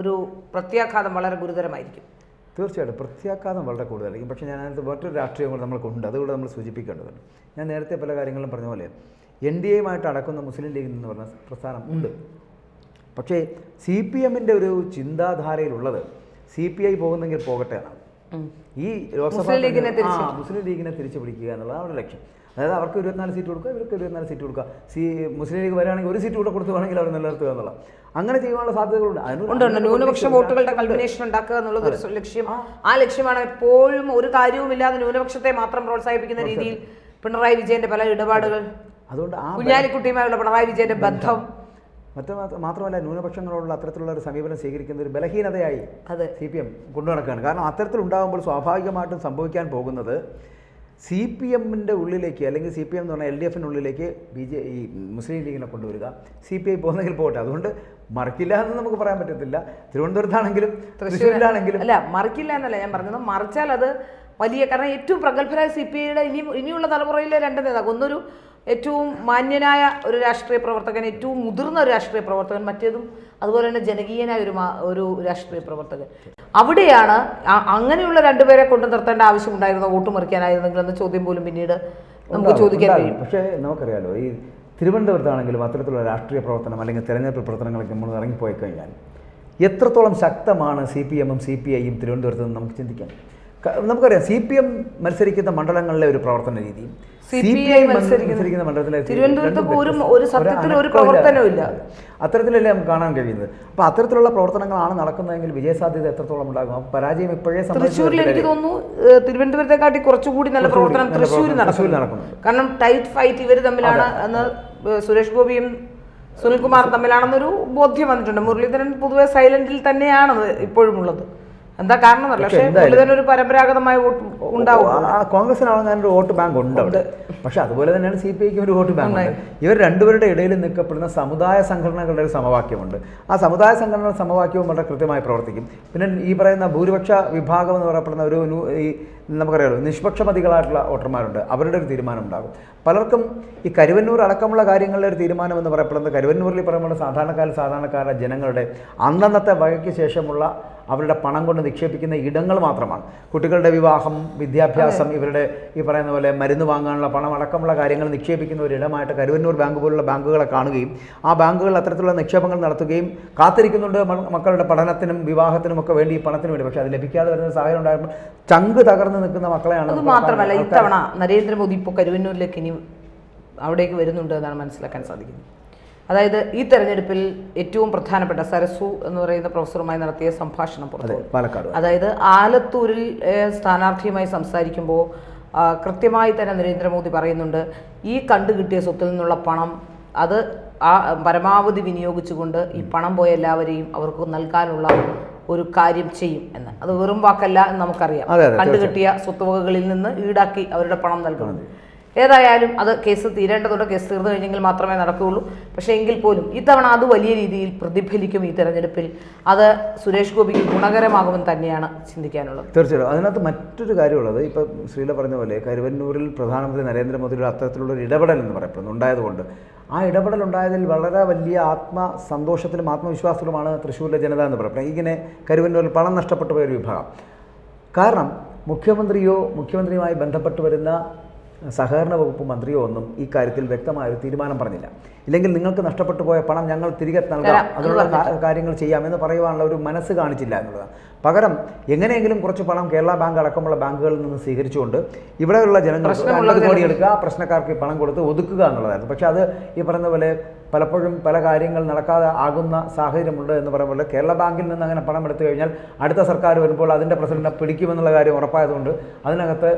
ഒരു പ്രത്യാഘാതം വളരെ ഗുരുതരമായിരിക്കും. തീർച്ചയായിട്ടും പ്രത്യാഘാതം വളരെ കൂടുതലായിരിക്കും. പക്ഷേ ഞാൻ അതിനകത്ത് മറ്റൊരു രാഷ്ട്രീയം കൂടെ നമ്മൾക്കുണ്ട്, അതുകൂടെ നമ്മൾ സൂചിപ്പിക്കേണ്ടതുണ്ട്. ഞാൻ നേരത്തെ പല കാര്യങ്ങളും പറഞ്ഞ പോലെ NDA-യുമായിട്ട് അടക്കുന്ന മുസ്ലിം ലീഗ് എന്ന് പറഞ്ഞ പ്രസ്ഥാനം ഉണ്ട്. പക്ഷേ CPM-ന്റെ ഒരു ചിന്താധാരയിലുള്ളത് CPI പോകുന്നെങ്കിൽ പോകട്ടെ എന്നാണ്. ഈ ലോക്സഭ മുസ്ലിം ലീഗിനെ തിരിച്ചു പിടിക്കുക എന്നുള്ളതാണ് അവരുടെ ലക്ഷ്യം. അതായത് അവർക്ക് 24 സീറ്റ് കൊടുക്കുക, ഇവർക്ക് 24 സീറ്റ് കൊടുക്കുക. മുസ്ലിം ലീഗ് വരികയാണെങ്കിൽ 1 സീറ്റ് കൂടെ കൊടുത്തുവാണെങ്കിൽ അവർ നിലനിർത്തുക എന്നുള്ള അങ്ങനെ ചെയ്യാനുള്ള സാധ്യതകളുണ്ട്. ന്യൂനപക്ഷ വോട്ടുകളുടെ കൾമിനേഷൻ ഉണ്ടാക്കുക എന്നുള്ളത് ഒരു ലക്ഷ്യം. ആ ലക്ഷ്യമാണ് എപ്പോഴും ഒരു കാര്യവുമില്ലാതെ ന്യൂനപക്ഷത്തെ മാത്രം പ്രോത്സാഹിപ്പിക്കുന്ന രീതിയിൽ പിണറായി വിജയന്റെ പല ഇടപാടുകൾ, അതുകൊണ്ട് കുഞ്ഞാലിക്കുട്ടിയുമായുള്ള പിണറായി വിജയന്റെ ബന്ധം, മാത്രമല്ല ന്യൂനപക്ഷങ്ങളോടുള്ള അത്തരത്തിലുള്ള ഒരു സമീപനം സ്വീകരിക്കുന്ന ഒരു ബലഹീനതയായി CPM കൊണ്ടുനടക്കുകയാണ്. കാരണം അത്തരത്തിലുണ്ടാകുമ്പോൾ സ്വാഭാവികമായിട്ടും സംഭവിക്കാൻ പോകുന്നത് CPM-ന്റെ ഉള്ളിലേക്ക് അല്ലെങ്കിൽ CPM എന്ന് പറഞ്ഞാൽ LDF-ന്റെ ഉള്ളിലേക്ക് ഈ മുസ്ലിം ലീഗിനെ കൊണ്ടുവരിക, CPI പോകുന്നെങ്കിൽ പോകട്ടെ. അതുകൊണ്ട് മറിക്കില്ല എന്ന് നമുക്ക് പറയാൻ പറ്റത്തില്ല. തിരുവനന്തപുരത്താണെങ്കിലും തൃശ്ശൂരിലാണെങ്കിലും അല്ല, മറിക്കില്ല എന്നല്ല ഞാൻ പറഞ്ഞത്. മറിച്ചാൽ അത് വലിയ, കാരണം ഏറ്റവും പ്രഗത്ഭരായ CPI-യുടെ ഇനിയുള്ള തലമുറയിലെ 2 നേതാക്കൾ, ഒന്നൊരു ഏറ്റവും മാന്യനായ ഒരു രാഷ്ട്രീയ പ്രവർത്തകൻ, ഏറ്റവും മുതിർന്ന ഒരു രാഷ്ട്രീയ പ്രവർത്തകൻ, മറ്റേതും അതുപോലെ തന്നെ ജനകീയനായ ഒരു രാഷ്ട്രീയ പ്രവർത്തകൻ. അവിടെയാണ് അങ്ങനെയുള്ള 2 പേരെ കൊണ്ടു നിർത്തേണ്ട ആവശ്യമുണ്ടായിരുന്നോ വോട്ട് മറിക്കാനായിരുന്നെങ്കിൽ എന്ന ചോദ്യം പോലും പിന്നീട് നമുക്ക് ചോദിക്കാൻ കഴിയും. പക്ഷേ നമുക്കറിയാലോ, ഈ തിരുവനന്തപുരത്താണെങ്കിലും അത്തരത്തിലുള്ള രാഷ്ട്രീയ പ്രവർത്തനം അല്ലെങ്കിൽ തെരഞ്ഞെടുപ്പ് പ്രവർത്തനങ്ങളൊക്കെ നമ്മൾ ഇറങ്ങിപ്പോയി കഴിഞ്ഞാൽ എത്രത്തോളം ശക്തമാണ് CPM-ഉം CPI-യും തിരുവനന്തപുരത്ത് നിന്ന് നമുക്ക് ചിന്തിക്കാം. നമുക്കറിയാം CPM മത്സരിക്കുന്ന മണ്ഡലങ്ങളിലെ ഒരു പ്രവർത്തന രീതിയും CPI മത്സരിക്കുന്ന മണ്ഡലത്തിലെ അത്തരത്തിലല്ലേ നമുക്ക് കാണാൻ കഴിയുന്നത്. അപ്പോൾ അത്തരത്തിലുള്ള പ്രവർത്തനങ്ങളാണ് നടക്കുന്നതെങ്കിൽ വിജയസാധ്യത എത്രത്തോളം ഉണ്ടാകും? പരാജയം ഇപ്പോഴേ തൃശ്ശൂരിൽ എനിക്ക് തോന്നുന്നു തിരുവനന്തപുരത്തെക്കാട്ടി കുറച്ചുകൂടി നല്ല പ്രവർത്തനം തൃശ്ശൂരിൽ നടക്കുന്നു. കാരണം ടൈറ്റ് ഫൈറ്റ് ഇവർ തമ്മിലാണ് എന്ന് സുരേഷ് ഗോപിയും സുനിൽകുമാറും തമ്മിലാണെന്നൊരു ബോധ്യം വന്നിട്ടുണ്ട്. മുരളീധരൻ പൊതുവെ സൈലന്റിൽ തന്നെയാണ് ഇപ്പോഴും ഉള്ളത്. എന്താ കാരണം എന്നല്ല, പക്ഷേ മുരളീധരൻ പരമ്പരാഗതമായ വോട്ട് ഉണ്ടാവും. കോൺഗ്രസിനാണെങ്കിൽ ഒരു വോട്ട് ബാങ്ക് ഉണ്ട്. പക്ഷെ അതുപോലെ തന്നെയാണ് CPI-ക്കും ഒരു വോട്ട് ബാങ്ക് ഉണ്ട്. ഇവർ രണ്ടുപേരുടെ ഇടയിൽ നിൽക്കപ്പെടുന്ന സമുദായ സംഘടനകളുടെ ഒരു സമവാക്യമുണ്ട്. ആ സമുദായ സംഘടനകളുടെ സമവാക്യവും വളരെ കൃത്യമായി പ്രവർത്തിക്കും. പിന്നെ ഈ പറയുന്ന ഭൂരിപക്ഷ വിഭാഗം എന്ന് പറയപ്പെടുന്ന ഈ നമുക്കറിയാലോ നിഷ്പക്ഷമതികളായിട്ടുള്ള വോട്ടർമാരുണ്ട്, അവരുടെ ഒരു തീരുമാനം ഉണ്ടാകും. പലർക്കും ഈ കരുവന്നൂർ അടക്കമുള്ള കാര്യങ്ങളുടെ ഒരു തീരുമാനം എന്ന് പറയപ്പെടുന്നത് കരുവന്നൂരിൽ പറയുമ്പോൾ സാധാരണക്കാരുടെ ജനങ്ങളുടെ അന്നന്നത്തെ വകയ്ക്ക് ശേഷമുള്ള അവരുടെ പണം കൊണ്ട് നിക്ഷേപിക്കുന്ന ഇടങ്ങൾ മാത്രമാണ്. കുട്ടികളുടെ വിവാഹം, വിദ്യാഭ്യാസം, ഇവരുടെ ഈ പറയുന്ന പോലെ മരുന്ന് വാങ്ങാനുള്ള പണം അടക്കമുള്ള കാര്യങ്ങൾ നിക്ഷേപിക്കുന്ന ഒരിടമായിട്ട് കരുവന്നൂർ ബാങ്ക് പോലുള്ള ബാങ്കുകളെ കാണുകയും ആ ബാങ്കുകൾ അത്തരത്തിലുള്ള നിക്ഷേപങ്ങൾ നടത്തുകയും കാത്തിരിക്കുന്നുണ്ട് മക്കളുടെ പഠനത്തിനും വിവാഹത്തിനും ഒക്കെ വേണ്ടി ഈ പണത്തിന് വേണ്ടി. പക്ഷേ അത് ലഭിക്കാതെ വരുന്ന സാഹചര്യം ഉണ്ടാകുമ്പോൾ ചങ്ക് തകർന്ന് നിൽക്കുന്ന മക്കളെയാണ്. അത് മാത്രമല്ല, ഇത്തവണ നരേന്ദ്രമോദി ഇപ്പോൾ കരുവന്നൂരിലേക്ക് ഇനി അവിടേക്ക് വരുന്നുണ്ട് എന്നാണ് മനസ്സിലാക്കാൻ സാധിക്കുന്നത്. അതായത് ഈ തെരഞ്ഞെടുപ്പിൽ ഏറ്റവും പ്രധാനപ്പെട്ട സരസു എന്ന് പറയുന്ന പ്രൊഫസറുമായി നടത്തിയ സംഭാഷണം പാലക്കാട്, അതായത് ആലത്തൂരിൽ സ്ഥാനാർത്ഥിയുമായി സംസാരിക്കുമ്പോൾ കൃത്യമായി തന്നെ നരേന്ദ്രമോദി പറയുന്നുണ്ട്, ഈ കണ്ടുകിട്ടിയ സ്വത്തിൽ നിന്നുള്ള പണം അത് പരമാവധി വിനിയോഗിച്ചുകൊണ്ട് ഈ പണം പോയ എല്ലാവരെയും അവർക്ക് നൽകാനുള്ള ഒരു കാര്യം ചെയ്യും എന്ന്. അത് വെറും വാക്കല്ല എന്ന് നമുക്കറിയാം. കണ്ടുകിട്ടിയ സ്വത്തുവകകളിൽ നിന്ന് ഈടാക്കി അവരുടെ പണം നൽകുന്നത്. ഏതായാലും അത് കേസ് തീരേണ്ടതുണ്ട്. കേസ് തീർന്നു കഴിഞ്ഞെങ്കിൽ മാത്രമേ നടക്കുകയുള്ളൂ. പക്ഷേ എങ്കിൽ പോലും ഇത്തവണ അത് വലിയ രീതിയിൽ പ്രതിഫലിക്കും ഈ തെരഞ്ഞെടുപ്പിൽ. അത് സുരേഷ് ഗോപിക്ക് ഗുണകരമാകുമെന്ന് തന്നെയാണ് ചിന്തിക്കാനുള്ളത്. തീർച്ചയായിട്ടും. അതിനകത്ത് മറ്റൊരു കാര്യമുള്ളത്, ഇപ്പം ശ്രീല പറഞ്ഞ പോലെ കരുവന്നൂരിൽ പ്രധാനമന്ത്രി നരേന്ദ്രമോദിയുടെ അത്തരത്തിലുള്ളൊരു ഇടപെടൽ എന്ന് പറയപ്പെടുന്നു ഉണ്ടായതുകൊണ്ട് ആ ഇടപെടൽ ഉണ്ടായതിൽ വളരെ വലിയ ആത്മസന്തോഷത്തിലും ആത്മവിശ്വാസത്തിലുമാണ് തൃശ്ശൂരിലെ ജനത എന്ന് പറയപ്പെടുന്നത്. ഇങ്ങനെ കരുവന്നൂരിൽ പണം നഷ്ടപ്പെട്ടു പോയൊരു വിഭാഗം. കാരണം മുഖ്യമന്ത്രിയുമായി ബന്ധപ്പെട്ട് വരുന്ന സഹകരണ വകുപ്പ് മന്ത്രിയോ ഒന്നും ഈ കാര്യത്തിൽ വ്യക്തമായൊരു തീരുമാനം പറഞ്ഞില്ല. ഇല്ലെങ്കിൽ നിങ്ങൾക്ക് നഷ്ടപ്പെട്ടു പോയ പണം ഞങ്ങൾ തിരികെ നൽകാം, അതിനുള്ള കാര്യങ്ങൾ ചെയ്യാമെന്ന് പറയുവാനുള്ള ഒരു മനസ്സ് കാണിച്ചില്ല എന്നുള്ളതാണ്. പകരം എങ്ങനെയെങ്കിലും കുറച്ച് പണം കേരള ബാങ്ക് അടക്കമുള്ള ബാങ്കുകളിൽ നിന്ന് സ്വീകരിച്ചുകൊണ്ട് ഇവിടെയുള്ള ജനങ്ങൾക്ക് 50 കോടി എടുക്കുക, പ്രശ്നക്കാർക്ക് പണം കൊടുത്ത് ഒതുക്കുക എന്നുള്ളതായിരുന്നു. പക്ഷേ അത് ഈ പറയുന്ന പോലെ പലപ്പോഴും പല കാര്യങ്ങൾ നടക്കാതെ ആകുന്ന സാഹചര്യമുണ്ട് എന്ന് പറയുമ്പോൾ കേരള ബാങ്കിൽ നിന്ന് അങ്ങനെ പണം എടുത്തു കഴിഞ്ഞാൽ അടുത്ത സർക്കാർ വരുമ്പോൾ അതിൻ്റെ പ്രസിഡന്റിനെ പിടിക്കുമെന്നുള്ള കാര്യം ഉറപ്പായതുകൊണ്ട് അതിനകത്ത്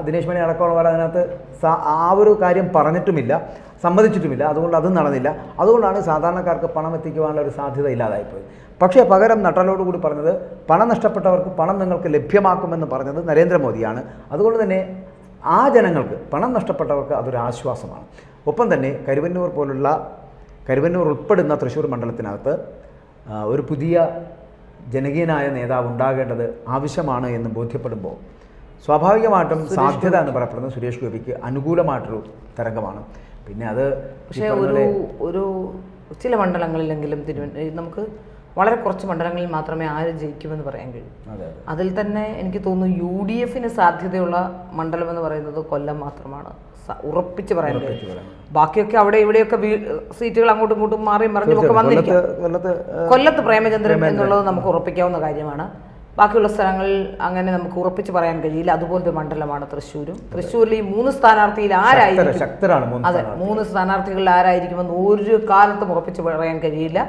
ദിനേശ് മണി അടക്കമുള്ളവർ അതിനകത്ത് ആ ഒരു കാര്യം പറഞ്ഞിട്ടുമില്ല, സമ്മതിച്ചിട്ടുമില്ല. അതുകൊണ്ട് അതും നടന്നില്ല. അതുകൊണ്ടാണ് സാധാരണക്കാർക്ക് പണം എത്തിക്കുവാനുള്ള ഒരു സാധ്യത ഇല്ലാതായിപ്പോയി. പക്ഷേ പകരം നട്ടലോടുകൂടി പറഞ്ഞത് പണം നഷ്ടപ്പെട്ടവർക്ക് പണം നിങ്ങൾക്ക് ലഭ്യമാക്കുമെന്ന് പറഞ്ഞത് നരേന്ദ്രമോദിയാണ്. അതുകൊണ്ട് തന്നെ ആ ജനങ്ങൾക്ക് പണം നഷ്ടപ്പെട്ടവർക്ക് അതൊരു ആശ്വാസമാണ്. ഒപ്പം തന്നെ കരുവന്നൂർ ഉൾപ്പെടുന്ന തൃശ്ശൂർ മണ്ഡലത്തിനകത്ത് ഒരു പുതിയ ജനകീയനായ നേതാവ് ഉണ്ടാകേണ്ടത് ആവശ്യമാണ് എന്ന് ബോധ്യപ്പെടുമ്പോൾ സ്വാഭാവികമായിട്ടും സാധ്യത എന്ന് പറയപ്പെടുന്നത് സുരേഷ് ഗോപിക്ക് അനുകൂലമായിട്ടൊരു തരംഗമാണ്. പിന്നെ അത് പക്ഷേ ഒരു ചില മണ്ഡലങ്ങളിലെങ്കിലും നമുക്ക് വളരെ കുറച്ച് മണ്ഡലങ്ങളിൽ മാത്രമേ ആര് ജയിക്കുമെന്ന് പറയാൻ കഴിയൂ. അതിൽ തന്നെ എനിക്ക് തോന്നുന്നു UDF സാധ്യതയുള്ള മണ്ഡലം എന്ന് പറയുന്നത് കൊല്ലം മാത്രമാണ്. ഉറപ്പിച്ച് പറയാൻ കഴിയും. ബാക്കിയൊക്കെ അവിടെ ഇവിടെയൊക്കെ സീറ്റുകൾ അങ്ങോട്ടും ഇങ്ങോട്ടും മാറിയും മറിഞ്ഞുമൊക്കെ വന്നിരിക്കും. കൊല്ലത്ത് പ്രേമചന്ദ്രൻ എന്നുള്ളത് നമുക്ക് ഉറപ്പിക്കാവുന്ന കാര്യമാണ്. ബാക്കിയുള്ള സ്ഥലങ്ങളിൽ അങ്ങനെ നമുക്ക് ഉറപ്പിച്ച് പറയാൻ കഴിയില്ല. അതുപോലത്തെ മണ്ഡലമാണ് തൃശ്ശൂരും. തൃശ്ശൂരിൽ ഈ 3 സ്ഥാനാർത്ഥിയിൽ ആരായിരിക്കും, അതെ 3 സ്ഥാനാർത്ഥികളിൽ ആരായിരിക്കുമെന്ന് ഒരു കാലത്തും ഉറപ്പിച്ച് പറയാൻ കഴിയില്ല.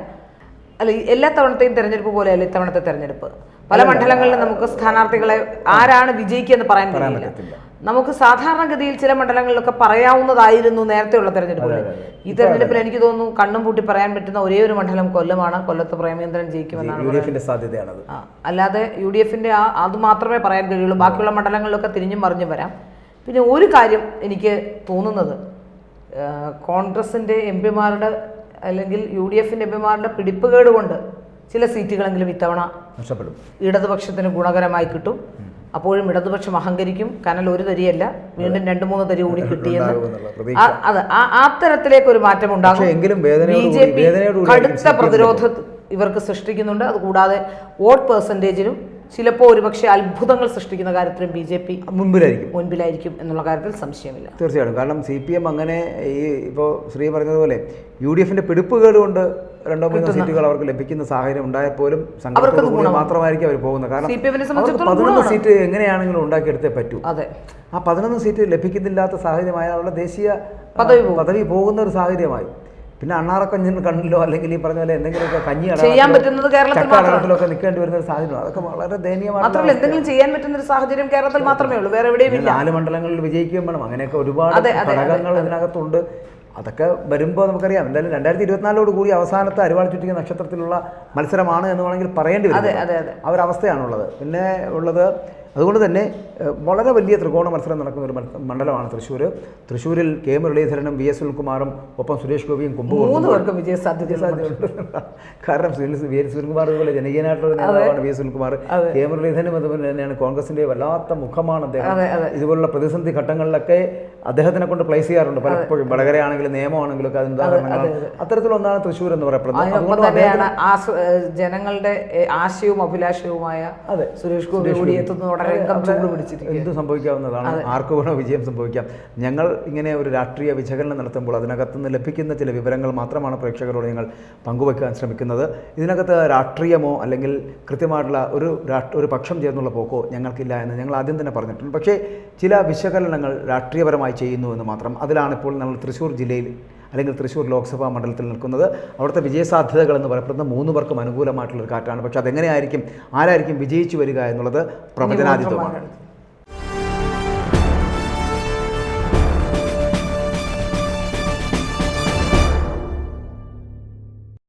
അല്ല, എല്ലാ തവണത്തെയും തെരഞ്ഞെടുപ്പ് പോലെയല്ല ഇത്തവണത്തെ തെരഞ്ഞെടുപ്പ്. പല മണ്ഡലങ്ങളിലും നമുക്ക് സ്ഥാനാർത്ഥികളെ ആരാണ് വിജയിക്കുക എന്ന് പറയാൻ കഴിയില്ല. നമുക്ക് സാധാരണഗതിയിൽ ചില മണ്ഡലങ്ങളിലൊക്കെ പറയാവുന്നതായിരുന്നു നേരത്തെയുള്ള തെരഞ്ഞെടുപ്പുകളിൽ. ഈ തെരഞ്ഞെടുപ്പിൽ എനിക്ക് തോന്നുന്നു കണ്ണും പൂട്ടി പറയാൻ പറ്റുന്ന ഒരേ ഒരു മണ്ഡലം കൊല്ലമാണ്. കൊല്ലത്ത് പ്രേമചന്ദ്രൻ ജയിക്കുമെന്നാണ് സാധ്യതയാണത്. അല്ലാതെ UDF അത് മാത്രമേ പറയാൻ കഴിയുള്ളൂ. ബാക്കിയുള്ള മണ്ഡലങ്ങളിലൊക്കെ തിരിഞ്ഞും മറിഞ്ഞും വരാം. പിന്നെ ഒരു കാര്യം എനിക്ക് തോന്നുന്നത്, കോൺഗ്രസിന്റെ MP-മാരുടെ അല്ലെങ്കിൽ UDF MP-മാരുടെ പിടിപ്പുകേട് കൊണ്ട് ചില സീറ്റുകളെങ്കിലും ഇത്തവണ നഷ്ടപ്പെടും. ഇടതുപക്ഷത്തിന് ഗുണകരമായി കിട്ടും. അപ്പോഴും ഇടതുപക്ഷം അഹങ്കരിക്കും. കനൽ ഒരു തരിയല്ല, വീണ്ടും 2-3 തരി കൂടി കിട്ടിയെന്ന്. അതെ, ആ തരത്തിലേക്ക് ഒരു മാറ്റം ഉണ്ടാകും. BJP കടുത്ത പ്രതിരോധം ഇവർക്ക് സൃഷ്ടിക്കുന്നുണ്ട്. അതുകൂടാതെ വോട്ട് പെർസെൻറ്റേജിലും ചിലപ്പോൾ ഒരുപക്ഷെ അത്ഭുതങ്ങൾ സൃഷ്ടിക്കുന്ന കാര്യത്തിലും BJP മുൻപിലായിരിക്കും എന്നുള്ള കാര്യത്തിൽ സംശയമില്ല. തീർച്ചയായിട്ടും. കാരണം CPM അങ്ങനെ ഇപ്പോൾ ശ്രീ പറഞ്ഞതുപോലെ UDF പിടിപ്പുകേട് കൊണ്ട് 2-3 സീറ്റുകൾ അവർക്ക് ലഭിക്കുന്ന സാഹചര്യം ഉണ്ടായപ്പോലും സംഘടന മാത്രമായിരിക്കും അവർ പോകുന്നത്. കാരണം 11 സീറ്റ് എങ്ങനെയാണെങ്കിലും ഉണ്ടാക്കിയെടുത്തേ പറ്റൂ. ആ 11 സീറ്റ് ലഭിക്കുന്നില്ലാത്ത സാഹചര്യമായ അവരുടെ ദേശീയ പദവി പോകുന്ന ഒരു സാഹചര്യമായി. പിന്നെ അണ്ണാറക്കഞ്ഞിന് കണ്ണിലോ അല്ലെങ്കിൽ ഈ പറഞ്ഞ പോലെ എന്തെങ്കിലുമൊക്കെ കഞ്ഞി ചക്കാടകത്തിലൊക്കെ നിൽക്കേണ്ടി വരുന്ന ഒരു സാഹചര്യം. അതൊക്കെ വളരെ ദയനീയമാണ്. എന്തെങ്കിലും ചെയ്യാൻ പറ്റുന്ന ഒരു സാഹചര്യം കേരളത്തിൽ മാത്രമേ ഉള്ളൂ, വേറെ എവിടെയും 4 മണ്ഡലങ്ങളിൽ വിജയിക്കുകയും വേണം. അങ്ങനെയൊക്കെ ഒരുപാട് ഘടകങ്ങൾ ഇതിനകത്തുണ്ട്. അതൊക്കെ വരുമ്പോൾ നമുക്കറിയാം. എന്തായാലും 2024 കൂടി അവസാനത്തെ അരിവാൾ ചുറ്റിക നക്ഷത്രത്തിലുള്ള മത്സരമാണ് എന്ന് വേണമെങ്കിൽ പറയേണ്ടി വരും. ആ ഒരു അവസ്ഥയാണുള്ളത്. പിന്നെ ഉള്ളത് അതുകൊണ്ട് തന്നെ വളരെ വലിയ ത്രികോണ മത്സരം നടക്കുന്ന ഒരു മണ്ഡലമാണ് തൃശ്ശൂർ. തൃശ്ശൂരിൽ K മുരളീധരനും VS സുനിൽകുമാറും ഒപ്പം സുരേഷ് ഗോപിയും കുമ്പും വിജയ സാധ്യതയുണ്ട്. കാരണം VS സുനിൽകുമാർ അതുപോലെ ജനകീയനായിട്ടുള്ള നേതാവാണ് VS സുനിൽകുമാർ. K മുരളീധരനും അതുപോലെ തന്നെയാണ് കോൺഗ്രസിന്റെ വല്ലാത്ത മുഖമാണ് അദ്ദേഹം. ഇതുപോലുള്ള പ്രതിസന്ധി ഘട്ടങ്ങളിലൊക്കെ അദ്ദേഹത്തിനെ കൊണ്ട് പ്ലേസ് ചെയ്യാറുണ്ട് പലപ്പോഴും. വടകരയാണെങ്കിലും നിയമമാണെങ്കിലും ഒക്കെ അതിന് ഉദാഹരണങ്ങളാണ്. അത്തരത്തിലൊന്നും തൃശ്ശൂർ എന്ന് പറയപ്പെടുന്നത്. ജനങ്ങളുടെ ആശയവും അഭിലാഷവുമായ സുരേഷ് ഗോപി കൂടി എത്തുന്നതോടെ എന്ത് സംഭവിക്കാവുന്നതാണ്. ആർക്ക് വേണോ വിജയം സംഭവിക്കാം. ഞങ്ങൾ ഇങ്ങനെ ഒരു രാഷ്ട്രീയ വിശകലനം നടത്തുമ്പോൾ അതിനകത്തുനിന്ന് ലഭിക്കുന്ന ചില വിവരങ്ങൾ മാത്രമാണ് പ്രേക്ഷകരോട് ഞങ്ങൾ പങ്കുവയ്ക്കാൻ ശ്രമിക്കുന്നത്. ഇതിനകത്ത് രാഷ്ട്രീയമോ അല്ലെങ്കിൽ കൃത്യമായിട്ടുള്ള ഒരു പക്ഷം ചേർന്നുള്ള പോക്കോ ഞങ്ങൾക്കില്ല എന്ന് ഞങ്ങൾ ആദ്യം തന്നെ പറഞ്ഞിട്ടുണ്ട്. പക്ഷേ ചില വിശകലനങ്ങൾ രാഷ്ട്രീയപരമായി ചെയ്യുന്നു എന്ന് മാത്രം. അതിലാണ് ഇപ്പോൾ നമ്മൾ തൃശ്ശൂർ ജില്ലയിൽ അല്ലെങ്കിൽ തൃശ്ശൂർ ലോക്സഭാ മണ്ഡലത്തിൽ നിൽക്കുന്നത്. അവിടുത്തെ വിജയസാധ്യതകൾ എന്ന് പറയപ്പെടുന്ന 3 പേർക്കും അനുകൂലമായിട്ടുള്ളൊരു കാറ്റാണ്. പക്ഷേ അതെങ്ങനെയായിരിക്കും, ആരായിരിക്കും വിജയിച്ചു വരിക എന്നുള്ളത് പ്രവചനാതീതമാണ്.